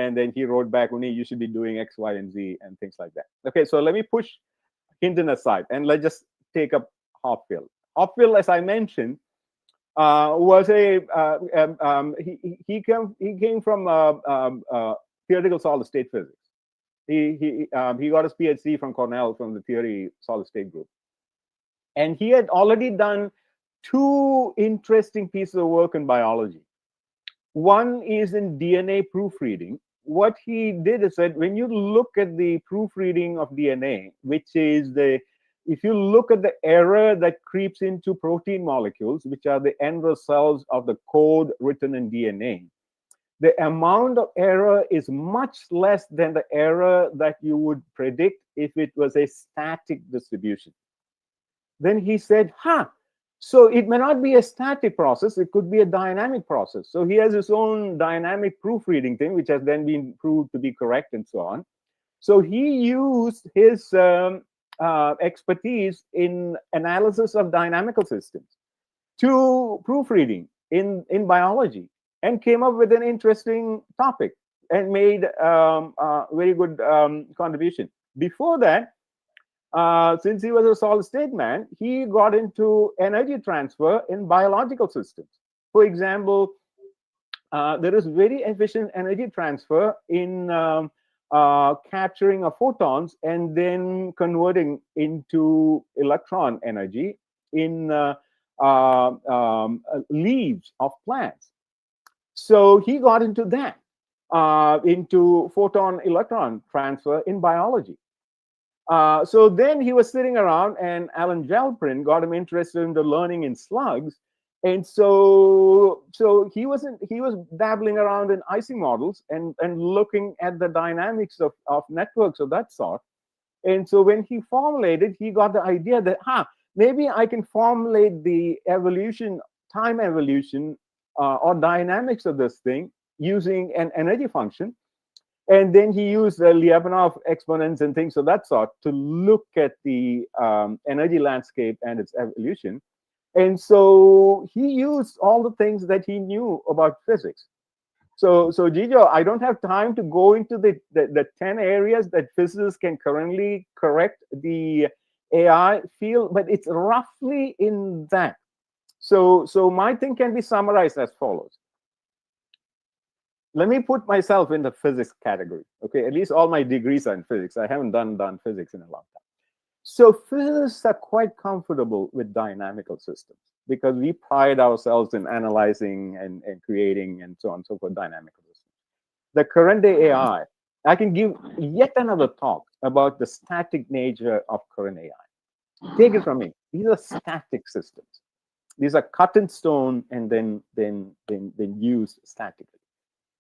and then he wrote back, Uni, you should be doing X, Y, and Z, and things like that. Okay, so let me push Hinton aside, and let's just take up Hopfield. Hopfield, as I mentioned, was he came from theoretical solid state physics. He got his PhD from Cornell, from the theory solid state group, and he had already done 2 interesting pieces of work in biology. One is in DNA proofreading. What he did is that when you look at the proofreading of DNA, which is if you look at the error that creeps into protein molecules, which are the end results of the code written in DNA, the amount of error is much less than the error that you would predict if it was a static distribution. Then he said, so it may not be a static process, it could be a dynamic process. So he has his own dynamic proofreading thing, which has then been proved to be correct and so on. So he used his expertise in analysis of dynamical systems to proofreading in biology, and came up with an interesting topic and made a very good contribution. Before that, since he was a solid state man, he got into energy transfer in biological systems. For example, there is very efficient energy transfer in capturing of photons and then converting into electron energy in leaves of plants. So he got into that, into photon electron transfer in biology. So then he was sitting around, and Alan Jalprin got him interested in the learning in slugs. And so he was dabbling around in Ising models and looking at the dynamics of networks of that sort. And so when he formulated, he got the idea that, maybe I can formulate the time evolution or dynamics of this thing using an energy function. And then he used the Lyapunov exponents and things of that sort to look at the energy landscape and its evolution. And so he used all the things that he knew about physics. So Gijo, I don't have time to go into the 10 areas that physicists can currently correct the AI field, but it's roughly in that. So my thing can be summarized as follows. Let me put myself in the physics category. Okay, at least all my degrees are in physics. I haven't done physics in a long time. So physicists are quite comfortable with dynamical systems because we pride ourselves in analyzing and creating and so on and so forth dynamical systems. The current day AI, I can give yet another talk about the static nature of current AI. Take it from me. These are static systems. These are cut in stone and then used statically.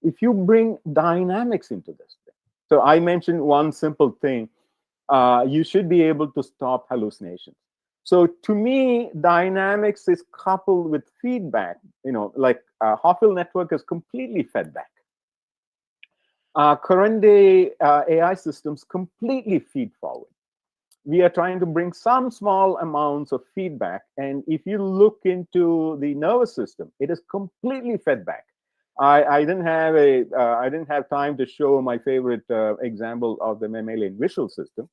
If you bring dynamics into this thing, so I mentioned one simple thing, you should be able to stop hallucinations. So to me, dynamics is coupled with feedback. Like Hopfield network is completely fed back. current day AI systems completely feed forward. We are trying to bring some small amounts of feedback. And if you look into the nervous system, it is completely fed back. I didn't have time to show my favorite example of the mammalian visual system.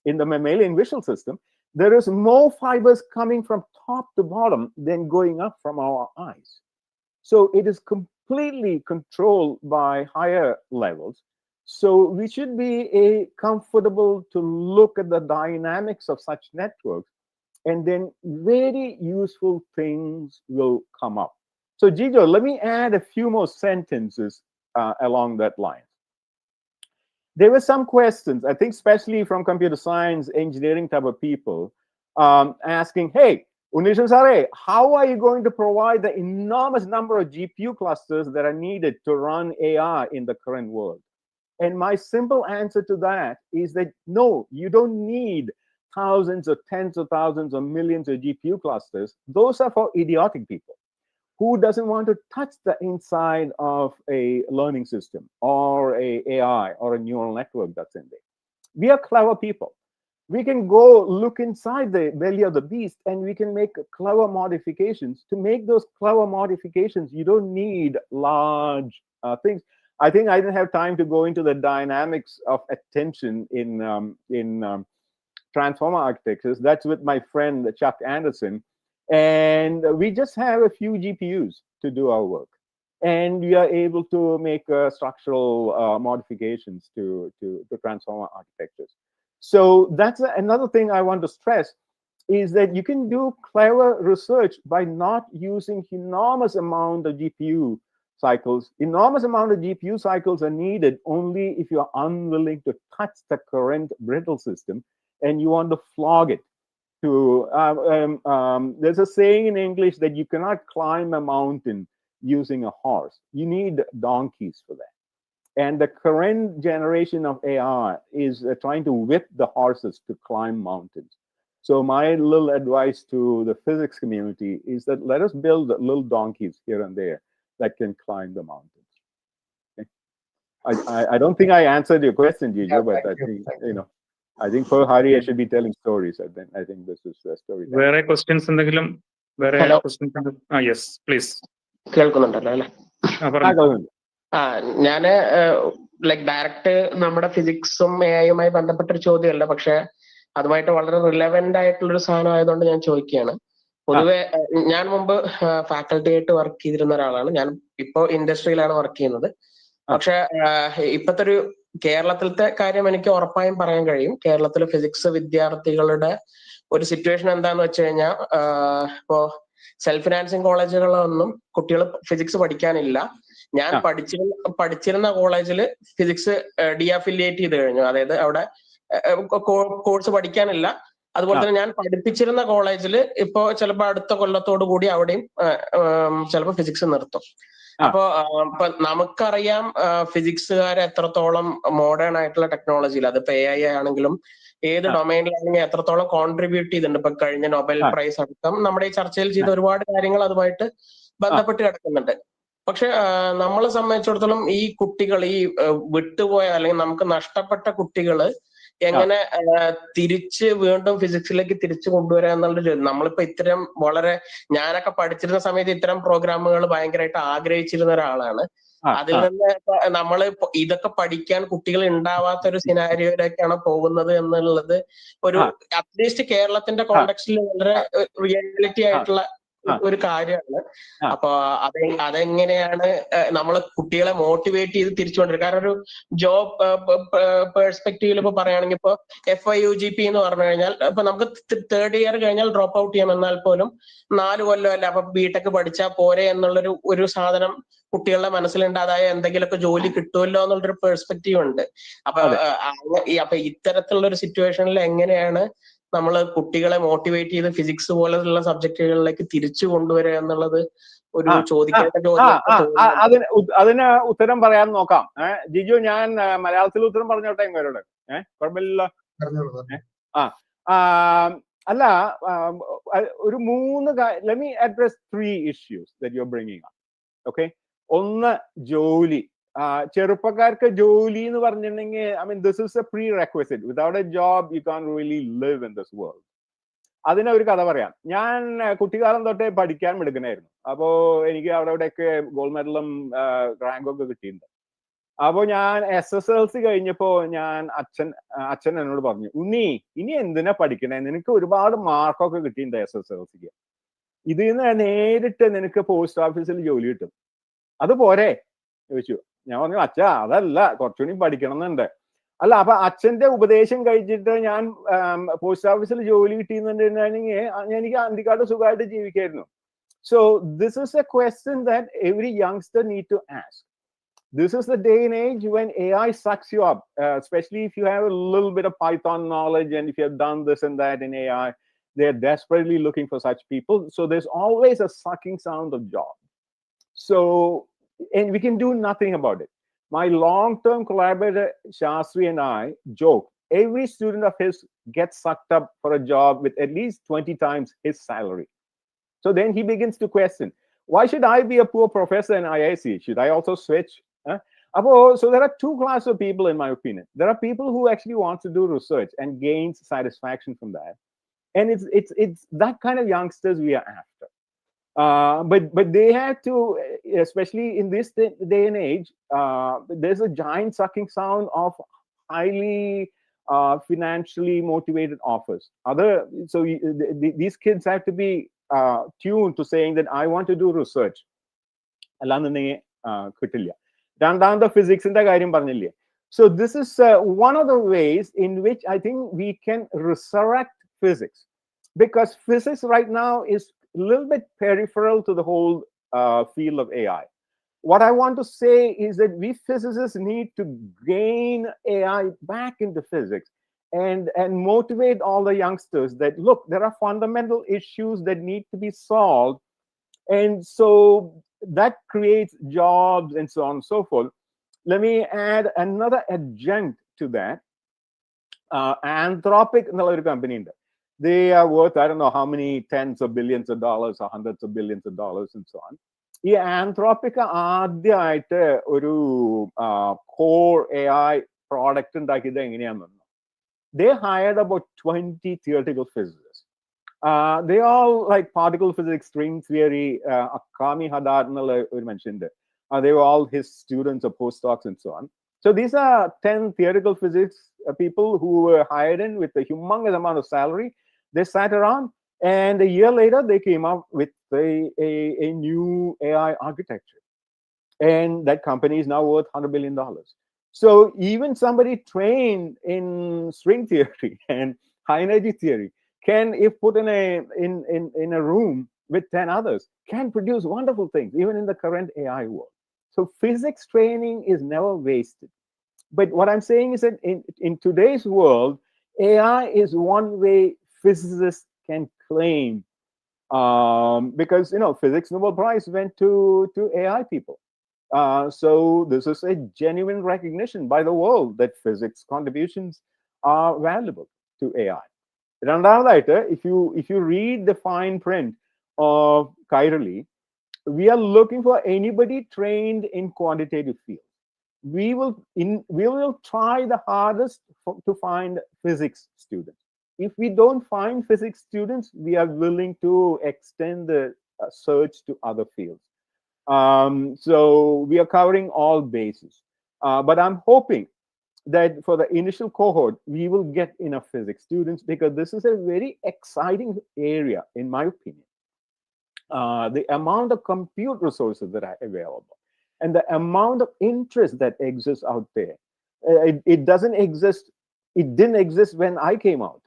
In the mammalian visual system, there is more fibers coming from top to bottom than going up from our eyes. So it is completely controlled by higher levels. So we should be comfortable to look at the dynamics of such networks, and then very useful things will come up. So Gijo, let me add a few more sentences along that line. There were some questions, I think, especially from computer science, engineering type of people, asking, hey, Unishan Sare, how are you going to provide the enormous number of GPU clusters that are needed to run AI in the current world? And my simple answer to that is that no, you don't need thousands or tens of thousands or millions of GPU clusters. Those are for idiotic people who doesn't want to touch the inside of a learning system or a AI or a neural network that's in there. We are clever people. We can go look inside the belly of the beast and we can make clever modifications. To make those clever modifications, you don't need large things. I think I didn't have time to go into the dynamics of attention in transformer architectures. That's with my friend Chuck Anderson. And we just have a few GPUs to do our work. And we are able to make structural modifications to transformer architectures. So that's another thing I want to stress, is that you can do clever research by not using enormous amount of GPU cycles. Enormous amount of GPU cycles are needed only if you're unwilling to touch the current brittle system and you want to flog it. There's a saying in English that you cannot climb a mountain using a horse. You need donkeys for that. And the current generation of AI is trying to whip the horses to climb mountains. So my little advice to the physics community is that let us build little donkeys here and there that can climb the mountains. Okay? I don't think I answered your question, Gijo, yeah, but I think, you know, I think for Hari, I should be telling stories. I think this is a story. Where questions endeങ്കിലും? Where questions? Yes, please. ഞാന് like direct നമ്മുടെ ഫിസിക്സും എഐയുമായി ബന്ധപ്പെട്ടൊരു ചോദ്യമല്ല, പക്ഷെ അതുമായിട്ട് വളരെ relevant ആയിട്ടുള്ളൊരു സാധനം ആയതുകൊണ്ട് ഞാൻ ചോദിക്കുകയാണ്. പൊതുവെ ഞാൻ മുമ്പ് ഫാക്കൽറ്റി ആയിട്ട് വർക്ക് ചെയ്തിരുന്ന ഒരാളാണ്. ഞാൻ ഇപ്പോ ഇൻഡസ്ട്രിയിലാണ് വർക്ക് ചെയ്യുന്നത്. പക്ഷെ ഇപ്പത്തെ ഒരു കേരളത്തിലത്തെ കാര്യം എനിക്ക് ഉറപ്പായും പറയാൻ കഴിയും. കേരളത്തിലെ ഫിസിക്സ് വിദ്യാർത്ഥികളുടെ ഒരു സിറ്റുവേഷൻ എന്താന്ന് വെച്ച് കഴിഞ്ഞാൽ, ഇപ്പോ സെൽഫ് ഫിനാൻസിങ് കോളേജുകളൊന്നും കുട്ടികൾ ഫിസിക്സ് പഠിക്കാനില്ല. ഞാൻ പഠിച്ചിരുന്ന കോളേജിൽ ഫിസിക്സ് ഡീഅഫിലിയേറ്റ് ചെയ്ത് കഴിഞ്ഞു. അതായത് അവിടെ കോഴ്സ് പഠിക്കാനില്ല. അതുപോലെ തന്നെ ഞാൻ പഠിപ്പിച്ചിരുന്ന കോളേജിൽ ഇപ്പോ ചിലപ്പോൾ അടുത്ത കൊല്ലത്തോടു കൂടി അവിടെയും ചിലപ്പോൾ ഫിസിക്സ് നിർത്തും. അപ്പോ നമുക്കറിയാം ഫിസിക്സുകാരെ എത്രത്തോളം മോഡേൺ ആയിട്ടുള്ള ടെക്നോളജിയിൽ, അതിപ്പോ AI ആണെങ്കിലും ഏത് ഡൊമൈനിലാണെങ്കിൽ എത്രത്തോളം കോൺട്രിബ്യൂട്ട് ചെയ്തിട്ടുണ്ട്. ഇപ്പൊ കഴിഞ്ഞ നൊബേൽ പ്രൈസ് അടക്കം നമ്മുടെ ഈ ചർച്ചയിൽ ചെയ്ത ഒരുപാട് കാര്യങ്ങൾ അതുമായിട്ട് ബന്ധപ്പെട്ട് കിടക്കുന്നുണ്ട്. പക്ഷെ നമ്മളെ സംബന്ധിച്ചിടത്തോളം ഈ കുട്ടികൾ, ഈ വിട്ടുപോയ അല്ലെങ്കിൽ നമുക്ക് നഷ്ടപ്പെട്ട കുട്ടികള് എങ്ങനെ തിരിച്ച് വീണ്ടും ഫിസിക്സിലേക്ക് തിരിച്ചു കൊണ്ടുവരിക എന്നുള്ളൊരു, നമ്മളിപ്പോ ഇത്തരം വളരെ, ഞാനൊക്കെ പഠിച്ചിരുന്ന സമയത്ത് ഇത്തരം പ്രോഗ്രാമുകൾ ഭയങ്കരമായിട്ട് ആഗ്രഹിച്ചിരുന്ന ഒരാളാണ്. അതിൽ നിന്ന് നമ്മള് ഇതൊക്കെ പഠിക്കാൻ കുട്ടികൾ ഉണ്ടാവാത്തൊരു സിനാരിയോയിലേക്കാണ് പോകുന്നത് എന്നുള്ളത് ഒരു അറ്റ്ലീസ്റ്റ് കേരളത്തിന്റെ കോണ്ടെക്സ്റ്റിൽ വളരെ റിയാലിറ്റി ആയിട്ടുള്ള ഒരു കാര്യമാണ്. അപ്പൊ അതെങ്ങനെയാണ് നമ്മൾ കുട്ടികളെ മോട്ടിവേറ്റ് ചെയ്ത് തിരിച്ചുകൊണ്ടിരിക്കുക? കാരണം ഒരു ജോബ് പെർസ്പെക്റ്റീവിൽ ഇപ്പൊ പറയുകയാണെങ്കിൽ ഇപ്പൊ FIUGP എന്ന് പറഞ്ഞു കഴിഞ്ഞാൽ ഇപ്പൊ നമുക്ക് 3rd ഇയർ കഴിഞ്ഞാൽ ഡ്രോപ്പ് ഔട്ട് ചെയ്യാം, എന്നാൽ പോലും 4 കൊല്ലം അല്ല, അപ്പൊ ബിടെക് പഠിച്ചാൽ പോരെ എന്നുള്ളൊരു ഒരു സാധനം കുട്ടികളുടെ മനസ്സിലുണ്ട്. അതായത് എന്തെങ്കിലുമൊക്കെ ജോലി കിട്ടുമല്ലോ എന്നുള്ളൊരു പെർസ്പെക്റ്റീവ് ഉണ്ട്. അപ്പൊ ഇത്തരത്തിലുള്ള ഒരു സിറ്റുവേഷനിൽ എങ്ങനെയാണ് നമ്മൾ കുട്ടികളെ മോട്ടിവേറ്റ് ചെയ്ത് ഫിസിക്സ് പോലുള്ള സബ്ജക്റ്റുകളിലേക്ക് തിരിച്ചു കൊണ്ടുവരിക എന്നുള്ളത് ഒരു ചോദിക്കേണ്ട ചോദ്യം. അതിന് ഉത്തരം പറയാൻ നോക്കാം. ജിജു, ഞാൻ മലയാളത്തിൽ ഉത്തരം പറഞ്ഞോട്ടെ ഇവരോട്? കുഴപ്പമില്ലല്ലോ. അല്ല, ഒരു 3 let me address 3 issues that you're bringing up. Okay, ഒന്ന് ജോലി, ചെറുപ്പക്കാർക്ക് ജോലി എന്ന് പറഞ്ഞിട്ടുണ്ടെങ്കിൽ, I mean, this is a prerequisite. Without a job, you can't really live in this world. അതിനെ ഒരു കഥ പറയാം. ഞാൻ കുട്ടിക്കാലം തൊട്ടേ പഠിക്കാൻ മിടുക്കനായിരുന്നു. അപ്പോൾ എനിക്ക് അവിടെ ഇവിടെയൊക്കെ ഗോൾഡ് മെഡലും റാങ്കും ഒക്കെ കിട്ടിയിട്ടുണ്ട്. അപ്പോൾ ഞാൻ SSLC കഴിഞ്ഞപ്പോൾ അച്ഛൻ എന്നോട് പറഞ്ഞു, ഇനി എന്തിനാ പഠിക്കണേ, നിനക്ക് ഒരുപാട് മാർക്കൊക്കെ കിട്ടിയിട്ടുണ്ട് SSLCക്ക്, ഇതിൽ നിന്ന് നേരിട്ട് നിനക്ക് പോസ്റ്റ് ഓഫീസിൽ ജോലി കിട്ടും, അത് പോരെ ചോദിച്ചു. ഞാൻ പറഞ്ഞു, അച്ഛാ അതല്ല, കുറച്ചുകൂടി പഠിക്കണം എന്നുണ്ട്. അല്ല, അപ്പൊ അച്ഛന്റെ ഉപദേശം കഴിച്ചിട്ട് ഞാൻ പോസ്റ്റ് ഓഫീസിൽ ജോലി കിട്ടിയെന്നുണ്ടെങ്കിൽ എനിക്ക് അന്തിക്കാട് സുഖമായിട്ട് ജീവിക്കായിരുന്നു. So this is a question that every youngster need to ask. This is the day and age when AI sucks you up, especially if you have a little bit of Python knowledge and if you have done this and that in AI. They're desperately looking for such people. So there's always a sucking sound of job. So, and we can do nothing about it. My long-term collaborator, Shastri, and I joke, every student of his gets sucked up for a job with at least 20 times his salary. So then he begins to question, why should I be a poor professor in IIC? Should I also switch? So there are two classes of people, in my opinion. There are people who actually want to do research and gains satisfaction from that. And it's that kind of youngsters we are after. But they have to, especially in this day and age, there's a giant sucking sound of highly financially motivated offers. These kids have to be tuned to saying that I want to do research. രണ്ടാമത്തെ ഫിസിക്സിന്റെ കാര്യം പറഞ്ഞില്ലേ. So this is one of the ways in which I think we can resurrect physics, because physics right now is a little bit peripheral to the whole field of AI. What I want to say is that we physicists need to gain AI back into physics and motivate all the youngsters that, look, there are fundamental issues that need to be solved. And so that creates jobs and so on and so forth. Let me add another adjunct to that. Anthropic ennulla company. They are worth, I don't know how many tens of billions of dollars or hundreds of billions of dollars and so on. ഈ ആന്ത്രോപ്പിക് ആദ്യമായിട്ട് ഒരു core AI product ഉണ്ടാക്കിയത് എങ്ങനെയാണെന്ന്. They hired about 20 theoretical physicists. They all like particle physics, string theory, Akami Haddad mentioned. They were all his students or postdocs and so on. So these are 10 theoretical physics people who were hired in with a humongous amount of salary. They sat around, and a year later, they came up with a new AI architecture. And that company is now worth $100 billion. So even somebody trained in string theory and high energy theory can, if put in a room with 10 others, can produce wonderful things, even in the current AI world. So physics training is never wasted. But what I'm saying is that in today's world, AI is one way physicists can claim, because, you know, Physics Nobel Prize went to AI people. So this is a genuine recognition by the world that physics contributions are valuable to AI. രണ്ടാമതായിട്ട്, if you read the fine print of Kairali, we are looking for anybody trained in quantitative field. We will try the hardest to find physics students. If we don't find physics students, we are willing to extend the search to other fields. So we are covering all bases. But I'm hoping that for the initial cohort, we will get enough physics students, because this is a very exciting area, in my opinion. The amount of compute resources that are available and the amount of interest that exists out there, it doesn't exist. It didn't exist when I came out,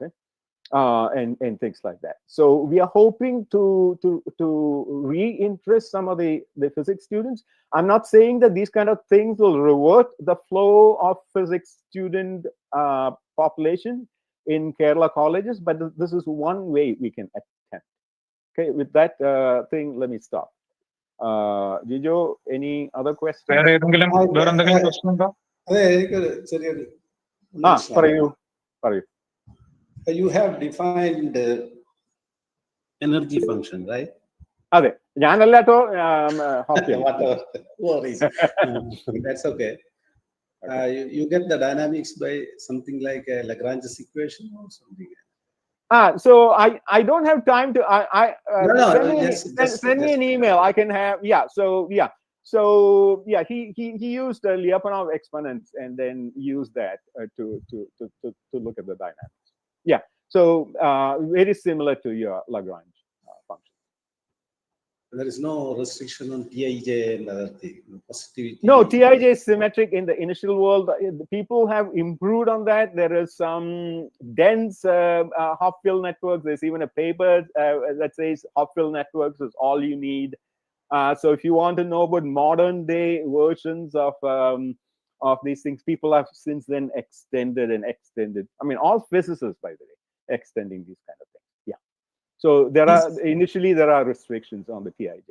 and things like that. So we are hoping to re-interest some of the physics students. I'm not saying that these kind of things will revert the flow of physics student population in Kerala colleges, but this is one way we can attempt. Okay, with that thing, let me stop. Jijo, any other questions? വേറെ എന്തെങ്കിലും പ്രശ്നം ഉണ്ടോ? അതെ, എനിക്കൊരു ചെറിയൊരു പറയൂ. You have defined energy function, right? അതെ, ഞാനല്ലാട്ടോ Whatever. No worries. That's okay. You get the dynamics by something like a Lagrange's equation or something. So I don't have time to No, send me an email. I can have So he used the Lyapunov exponents and then used that to look at the dynamics. Yeah, so very similar to your Lagrange function. There is no restriction on Tij and other thing. Positivity. No, Tij is symmetric in the initial world. The people have improved on that. There is some dense Hopfield networks. There's even a paper that says Hopfield networks is all you need. So if you want to know about modern day versions of these things, people have since then extended. I mean, all physicists, by the way, extending these kind of things. Yeah. So initially there are restrictions on the Tij.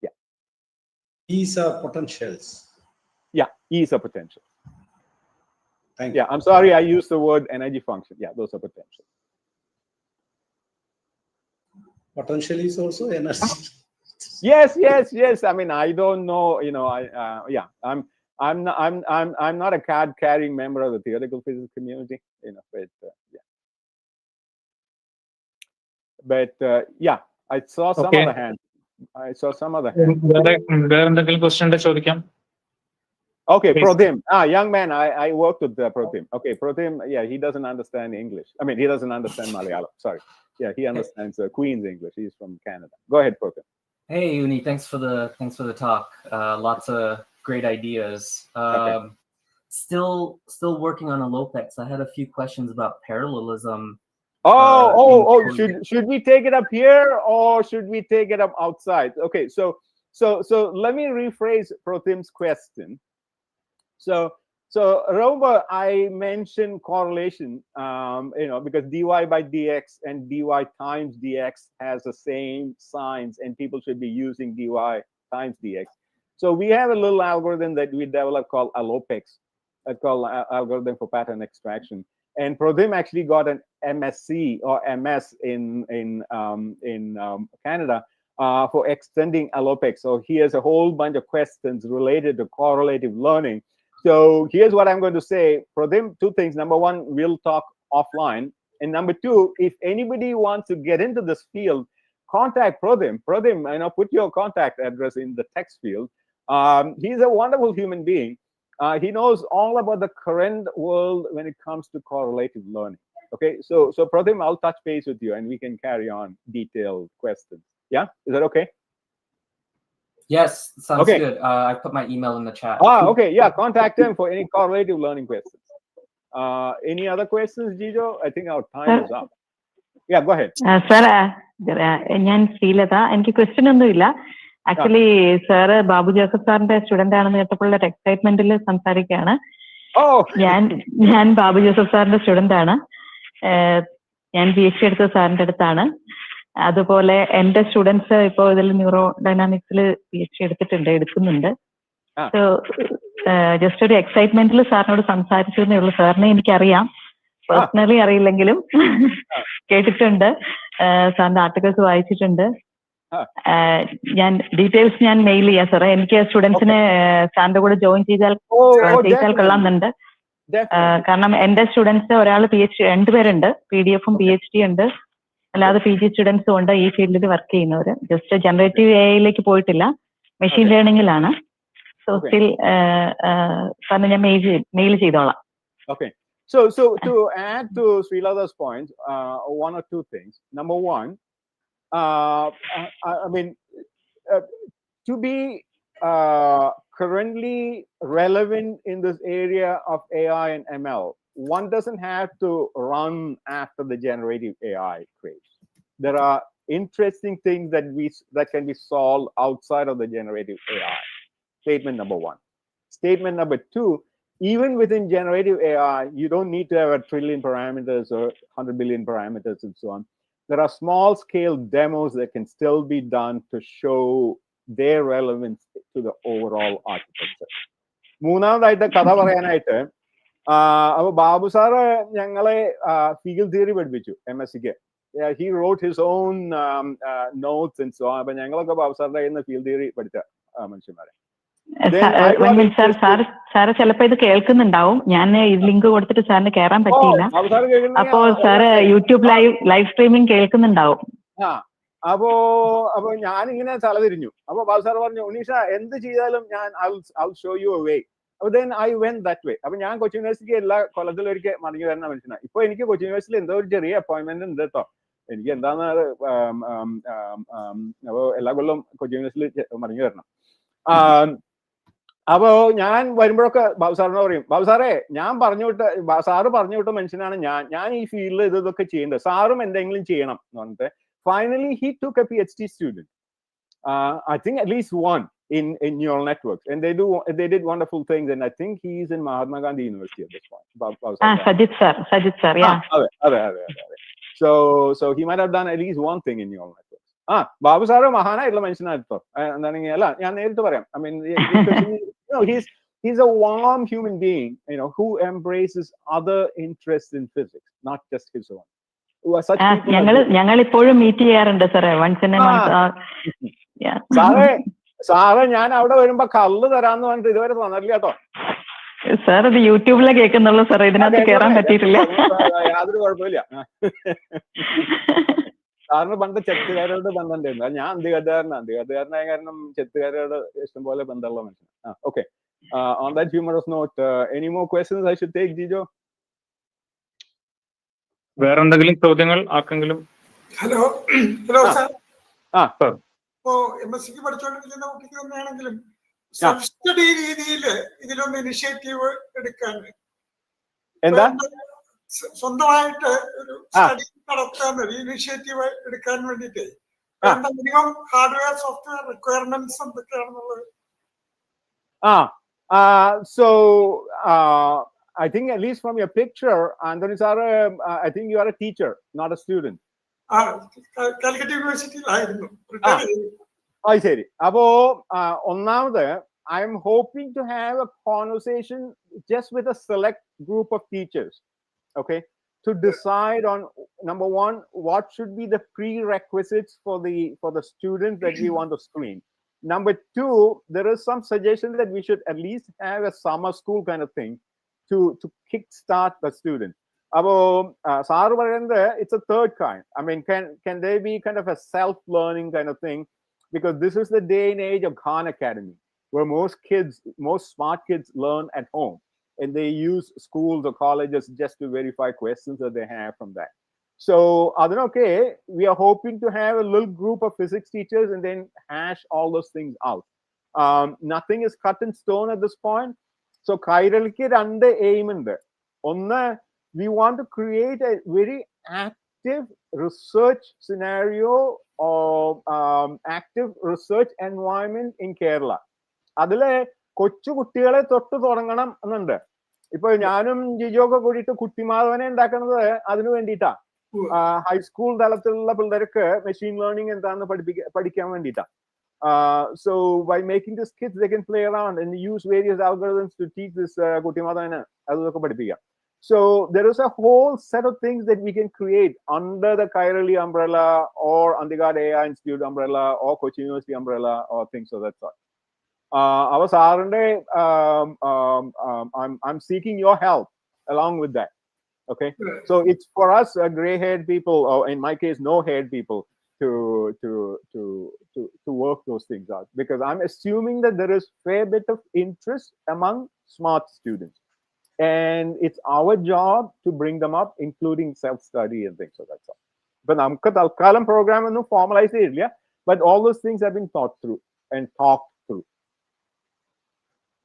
Yeah. These are potentials. Yeah, E is a potential. Thank you. Yeah, I'm sorry I used the word energy function. Yeah, those are potentials. Potential is also energy. Yes. I mean, I don't know. I'm not a card-carrying member of the theoretical physics community. But yeah, I saw some other hand. വേറെ എന്തെങ്കിലും question ഉണ്ടെങ്കിൽ ചോദിക്കാം. Okay, Protim. Young man, I worked with Protim. Okay, Protim, yeah, he doesn't understand English. I mean, he doesn't understand Malayalam. Sorry. Yeah, he understands Queen's English. He's from Canada. Go ahead, Protim. Hey, Uni. Thanks for the talk. Lots of great ideas. Okay. Still working on a Lopex. I had a few questions about parallelism. Should we take it up here or should we take it up outside? Okay, so let me rephrase Protim's question. So remember I mentioned correlation, because dy by dx and dy times dx has the same signs and people should be using dy times dx. So we have a little algorithm that we developed called a Lopex. That's called algorithm for pattern extraction. And Protim actually got an MSc or MS in Canada for extending Lopex. So he has a whole bunch of questions related to correlative learning. So here's what I'm going to say. Protim, two things. Number one, we'll talk offline. And number two, if anybody wants to get into this field, contact Protim. Protim, put your contact address in the text field. He's a wonderful human being. He knows all about the current world when it comes to correlative learning. Okay, so Protim, I'll touch base with you and we can carry on detailed questions. Yeah, is that okay? Yes, sounds okay. Good. I put my email in the chat. Okay, yeah, contact him for any correlative learning questions. Any other questions, Jijo? I think our time is up. Yeah, go ahead. Sir, ഞാൻ ശ്രീലത. എനിക്ക് question ഒന്നുമില്ല. Actually sir Babu Joseph സാറിന്റെ student ആണെന്ന് കേട്ടപ്പോഴുള്ള എക്സൈറ്റ്മെന്റിൽ സംസാരിക്കുകയാണ്. ഞാൻ Babu Joseph സാറിന്റെ student ആണ്. ഞാൻ PhD എടുത്തത് സാറിന്റെ അടുത്താണ്. അതുപോലെ എന്റെ സ്റ്റുഡൻസ് ഇപ്പോൾ ഇതിൽ ന്യൂറോ ഡൈനാമിക്സിൽ PhD എടുക്കുന്നുണ്ട്. സോ ജസ്റ്റ് ഒരു എക്സൈറ്റ്മെന്റിൽ സാറിനോട് സംസാരിച്ചതേ ഉള്ളൂ. സാറിനെ എനിക്കറിയാം, പേഴ്സണലി അറിയില്ലെങ്കിലും കേട്ടിട്ടുണ്ട്, സാറിന്റെ ആർട്ടിക്കിൾസ് വായിച്ചിട്ടുണ്ട്. ഡീറ്റെയിൽസ് ഞാൻ മെയിൽ ചെയ്യാം സാറേ. എനിക്ക് സ്റ്റുഡൻസിനെ സാറിന്റെ കൂടെ ജോയിൻ ചെയ്താൽ കൊള്ളാമെന്നുണ്ട്. കാരണം എന്റെ സ്റ്റുഡൻസ് ഒരാൾ PhD, 2 പേരുണ്ട്, PDF-ഉം PhD ഉണ്ട്, അല്ലാതെ PG സ്റ്റുഡൻസും ഉണ്ട് ഈ ഫീൽഡിൽ വർക്ക് ചെയ്യുന്നവര്. ജസ്റ്റ് ജനറേറ്റീവ് AI പോയിട്ടില്ല, മെഷീൻ ലേണിംഗിലാണ്. സോ സ്റ്റിൽ സാറിന് ഞാൻ മെയിൽ ചെയ്തോളാം. Okay. So to add to Srilada's point, one or two things. Number one, I mean, to be currently relevant in this area of AI and ML, one doesn't have to run after the generative AI craze. There are interesting things that can be solved outside of the generative AI. Statement number one. Statement number two, even within generative AI, you don't need to have 1 trillion parameters or 100 billion parameters and so on. There are small scale demos that can still be done to show their relevance to the overall architecture. മൂന്നാമതായിട്ട് കഥ പറയാനായിട്ട് അപ്പൊ Babu sir ഞങ്ങളെ field theory പഠിപ്പിച്ചു MSc-ക്ക്. he wrote his own notes and so on. അപ്പൊ ഞങ്ങളൊക്കെ ബാബു സാറിന്റെ കയ്യിൽ നിന്ന് ഫീൽഡ് തിയറി പഠിച്ച മനുഷ്യന്മാരെ. സാറ് ചിലപ്പോ ഇത് കേൾക്കുന്നുണ്ടാവും. ഞാൻ ഈ ലിങ്ക് കൊടുത്തിട്ട് സാറിന് കയറാൻ പറ്റിയില്ല. അപ്പോ സാറ് യൂട്യൂബ് ലൈവ് സ്ട്രീമിംഗ് കേൾക്കുന്നുണ്ടാവും. അപ്പോ ഞാനിങ്ങനെ തലതിരിഞ്ഞു. അപ്പൊ ബാബു സാർ പറഞ്ഞു, ഉണ്ണീഷ എന്ത് ചെയ്താലും ഞാൻ I show you a way. അപ്പൊ then I went that way. അപ്പൊ ഞാൻ കൊച്ചി യൂണിവേഴ്സിറ്റിക്ക് എല്ലാ കൊല്ലത്തിലും ഒരിക്കൽ മടങ്ങി വരുന്ന മനുഷ്യനാണ്. ഇപ്പൊ എനിക്ക് കൊച്ചി യൂണിവേഴ്സിറ്റിയിൽ എന്തോ ഒരു ചെറിയ അപ്പോയിന്റ്മെന്റ് ഉണ്ട് കേട്ടോ. എനിക്ക് എന്താന്ന് അപ്പൊ എല്ലാ കൊല്ലം കൊച്ചി യൂണിവേഴ്സിറ്റിയിൽ മടങ്ങി വരണം. അപ്പോ ഞാൻ വരുമ്പോഴൊക്കെ ബാബു സാറിനോട് പറയും, ബാബു സാറേ ഞാൻ സാറ് പറഞ്ഞു വിട്ട മനുഷ്യനാണ് ഞാൻ ഈ ഫീൽഡിൽ ഇതൊക്കെ ചെയ്യേണ്ടത്, സാറും എന്തെങ്കിലും ചെയ്യണം എന്ന് പറഞ്ഞിട്ട് finally he took a PhD student, I think at least one in neural networks, and they did wonderful things, and I think he is in Mahatma Gandhi University at this point. Sajid sir, yeah. So he might have done at least one thing in neural networks. Babu sir മഹാനായിട്ടുള്ള മനുഷ്യനായിട്ടോ എന്താണെങ്കിൽ അല്ല ഞാൻ നേരിട്ട് പറയാം. I mean, he's a warm human being, who embraces other interests in physics, not just his own. ഞങ്ങൾ ഇപ്പോഴും meet ചെയ്യാറുണ്ട് സാറേ, once in a month. സാറേ ഞാൻ അവിടെ വരുമ്പോ കള്ള് തരാന്ന് പറഞ്ഞിട്ട് ഇതുവരെ തന്നില്ല കേട്ടോ. സാർ ഇത് യൂട്യൂബിലെ കേൾക്കുന്നുള്ളൂ സാറേ, ഇതിനകത്ത് കയറാൻ പറ്റിയിട്ടില്ല. യാതൊരു കുഴപ്പമില്ല. സാറിന് പണ്ട് ചെത്തുകാരോട് ബന്ധമുണ്ടായിരുന്നു. ഞാൻ അന്തികദ്ധാരനായ കാരണം ചെത്തുകാരോട് ഇഷ്ടംപോലെ ബന്ധമുള്ള മനുഷ്യൻ. Okay, on that humorous note, any more questions I should take, Jijo? വേറെ എന്തെങ്കിലും ചോദ്യങ്ങൾ ആർക്കെങ്കിലും? Hello sir. ഇപ്പോ MSc പഠിച്ചുകൊണ്ടിരിക്കുന്ന കുട്ടിക്ക് തന്നെയാണെങ്കിലും സെൽഫ് സ്റ്റഡി രീതിയിൽ ഇതിലൊന്ന് ഇനിഷ്യേറ്റീവ് എടുക്കാൻ, എന്താ സ്വന്തമായിട്ട് ഒരു സ്റ്റഡി നടത്താൻ ഒരു ഇനിഷ്യേറ്റീവ് എടുക്കാൻ വേണ്ടിയിട്ട് മിനിമം ഹാർഡ്വെയർ സോഫ്റ്റ്വെയർ റിക്വയർമെന്റ്സ് എന്തൊക്കെയാണെന്നുള്ളത്? So I think at least from your picture, Anthony sir, I think you are a teacher, not a student. Calicut യൂണിവേഴ്സിറ്റിയിലായിരുന്നു. ശരി. അപ്പോ ഒന്നാമത് I am hoping to have a conversation just with a select group of teachers, okay, to decide on, number one, what should be the prerequisites for the students that we want to screen. Number two, there is some suggestion that we should at least have a summer school kind of thing to kickstart the student. Sir പറയുന്നത് it's a third kind. I mean, can they be kind of a self-learning kind of thing? Because this is the day and age of Khan Academy, where most smart kids learn at home, and they use schools or colleges just to verify questions that they have from that. So, okay, we are hoping to have a little group of physics teachers and then hash all those things out. Nothing is cut in stone at this point. So, Kairalki രണ്ട് aim ഉണ്ട്. ഒന്ന്, we want to create a very active research scenario or active research environment in Kerala. അതിലെ കൊച്ചു കുട്ടികളെ തൊട്ട് തുടങ്ങണം എന്നുണ്ട്. ഇപ്പൊ ഞാനും ജിജോക്കെ കൂടിയിട്ട് കുട്ടിമാധവനെ ഉണ്ടാക്കുന്നത് അതിനു വേണ്ടിയിട്ടാ. ഹൈസ്കൂൾ തലത്തിലുള്ള പിള്ളേർക്ക് മെഷീൻ ലേണിംഗ് എന്താണെന്ന് പഠിക്കാൻ വേണ്ടിയിട്ടാ. So by making these kids, they can play around and use various algorithms to teach this കുട്ടിമാധവനെ അതൊക്കെ പഠിപ്പിക്കാം. So there is a whole set of things that we can create under the Kairali umbrella or Andigad AI Institute umbrella or Kochi University umbrella or things of that sort. Our Sarande, I'm seeking your help along with that. Okay, so it's for us gray-haired people, or in my case, no-haired people, to work those things out, because I'm assuming that there is fair bit of interest among smart students, and it's our job to bring them up, including self-study and things of that sort. But namukku talkalam program onnu formalize cheyilla, but all those things have been thought through and talked through.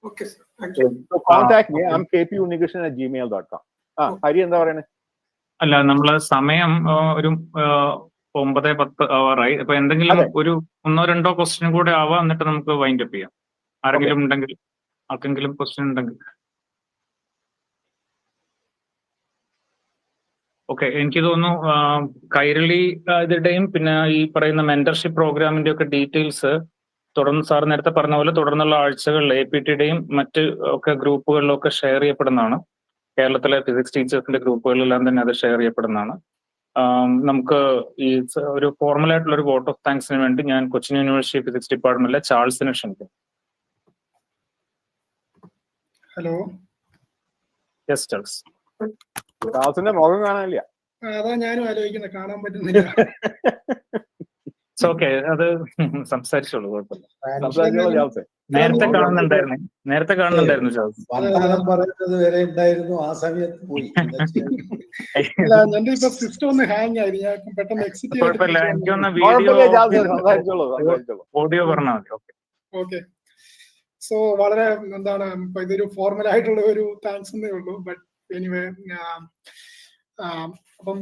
Okay, sir. Thank you. So contact me. I'm kpunnikrishnan@gmail.com. Hari എന്താ പറയണേ? അല്ല, നമ്മള് സമയം ഒരു 9:10 ആവാറായി. അപ്പൊ എന്തെങ്കിലും ഒരു 1-2 question കൂടെ ആവാം, എന്നിട്ട് നമുക്ക് വൈൻഡ് അപ്പ് ചെയ്യാം. ആരെങ്കിലും ഉണ്ടെങ്കിൽ, ആർക്കെങ്കിലും ക്വസ്റ്റ്യൻ ഉണ്ടെങ്കിൽ. ഓക്കെ, എനിക്ക് തോന്നുന്നു കൈരളി ഇതിന്റെയും പിന്നെ ഈ പറയുന്ന മെന്റർഷിപ്പ് പ്രോഗ്രാമിന്റെ ഒക്കെ ഡീറ്റെയിൽസ് തുടർന്ന് സാർ നേരത്തെ പറഞ്ഞ പോലെ തുടർന്നുള്ള ആഴ്ചകളിൽ APTയുടെയും മറ്റ് ഒക്കെ ഗ്രൂപ്പുകളിലൊക്കെ ഷെയർ ചെയ്യപ്പെടുന്നതാണ്. കേരളത്തിലെ ഫിസിക്സ് ടീച്ചേഴ്സിന്റെ ഗ്രൂപ്പുകളിലെല്ലാം തന്നെ അത് ഷെയർ ചെയ്യപ്പെടുന്നതാണ്. നമുക്ക് ഈ ഒരു ഫോർമൽ ആയിട്ടുള്ള ഒരു വോട്ട് ഓഫ് താങ്ക്സിന് വേണ്ടി ഞാൻ കൊച്ചിൻ യൂണിവേഴ്സിറ്റി ഫിസിക്സ് ഡിപ്പാർട്ട്മെന്റിലെ ചാൾസിനെ ക്ഷണിക്കും. ഹലോ. Yes Charles. ചാൾസിന്റെ മുഖം കാണാനില്ല. അതാ ഞാനും ആലോചിക്കുന്നത്, കാണാൻ പറ്റുന്നില്ല. ഓക്കെ, അത് സംസാരിച്ചോളൂ, കുഴപ്പമില്ല. സംസാരിച്ചോളൂ ചാൾസേ. നേരത്തെ കാണുന്നുണ്ടായിരുന്നു ചാൾസ്. വർത്തമാനം പറയുന്നത് വരെ ഉണ്ടായിരുന്നു, ആ സമയത്ത് പോയി. അല്ല, എന്റെ ഇപ്പൊ സിസ്റ്റം ഒന്ന് ഹാങ് ആയി, ഞാൻ പെട്ടെന്ന് എക്സിറ്റ് കുഴപ്പമില്ല, എനിക്കൊന്ന് ഓഡിയോ പറഞ്ഞാൽ മതി. ഓക്കെ. സോ വളരെ എന്താണ്, ഇപ്പൊ ഇതൊരു ഫോർമൽ ആയിട്ടുള്ള ഒരു താങ്ക്സ് എന്നേ ഉള്ളൂ. ബട്ട് എനിവേ, അപ്പം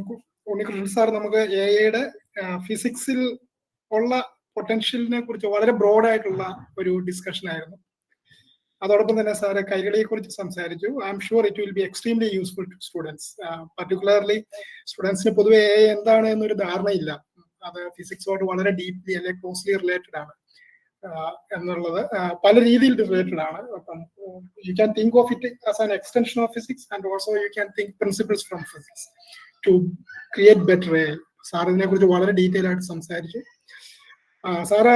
ഉണ്ണികൃഷ്ണൻ സാർ നമുക്ക് എഐയുടെ ഫിസിക്സിൽ ഉള്ള പൊട്ടൻഷ്യലിനെ കുറിച്ച് വളരെ ബ്രോഡായിട്ടുള്ള ഒരു ഡിസ്കഷൻ ആയിരുന്നു. അതോടൊപ്പം തന്നെ സാറ് കൈരളിയെ കുറിച്ച് സംസാരിച്ചു. I am sure it will be extremely useful to students. Particularly സ്റ്റുഡൻസിന് പൊതുവെ എ എന്താണ് എന്നൊരു ധാരണയില്ല. അത് ഫിസിക്സോട് വളരെ ഡീപ്ലി അല്ലെങ്കിൽ ക്ലോസ്ലി റിലേറ്റഡ് ആണ് എന്നുള്ളത് പല രീതിയിൽ റിലേറ്റഡ് ആണ്. അപ്പം you can think of it as an extension of physics and also you can think principles from physics to create better എ. സാർ ഇതിനെ കുറിച്ച് വളരെ ഡീറ്റെയിൽ ആയിട്ട് സംസാരിച്ചു. സാറ്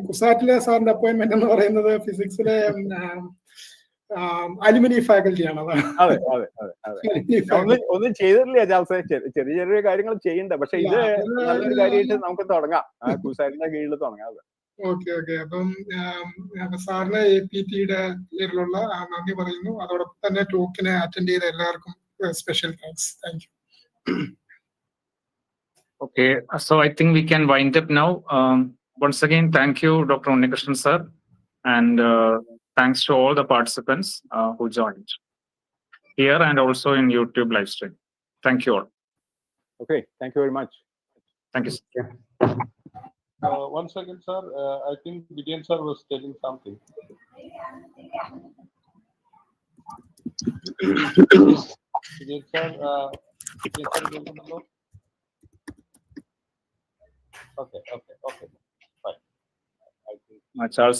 കുസാറ്റിലെ സാറിന്റെ അപ്പോയിന്റ്മെന്റ് എന്ന് പറയുന്നത് ഫിസിക്സിലെ അലുമിനി ഫാക്കൽറ്റിയാണ്. ഒന്നും ചെയ്തിട്ടില്ല ചാൾസേ, ചെറിയ ചെറിയ കാര്യങ്ങൾ ചെയ്യണ്ട. പക്ഷെ ഇത് നല്ലൊരു കാര്യമായിട്ട് നമുക്ക് തുടങ്ങാം, കുസാറ്റിന്റെ കീഴിൽ തുടങ്ങാം. ഓക്കെ. അപ്പം സാറിന് APTയുടെ പേരിലുള്ള നന്ദി പറയുന്നു. അതോടൊപ്പം തന്നെ ടോക്കിനെ അറ്റൻഡ് ചെയ്ത എല്ലാവർക്കും special thanks. Thank you. Okay, so I think we can wind up now. Once again, thank you, Dr. Unnikrishnan sir, and thanks to all the participants who joined here and also in YouTube live stream. Thank you all. Okay, thank you very much. Thank you, sir. One second, sir. I think Vidian sir was telling something. Vidian sir, okay. Fine. I think Charles.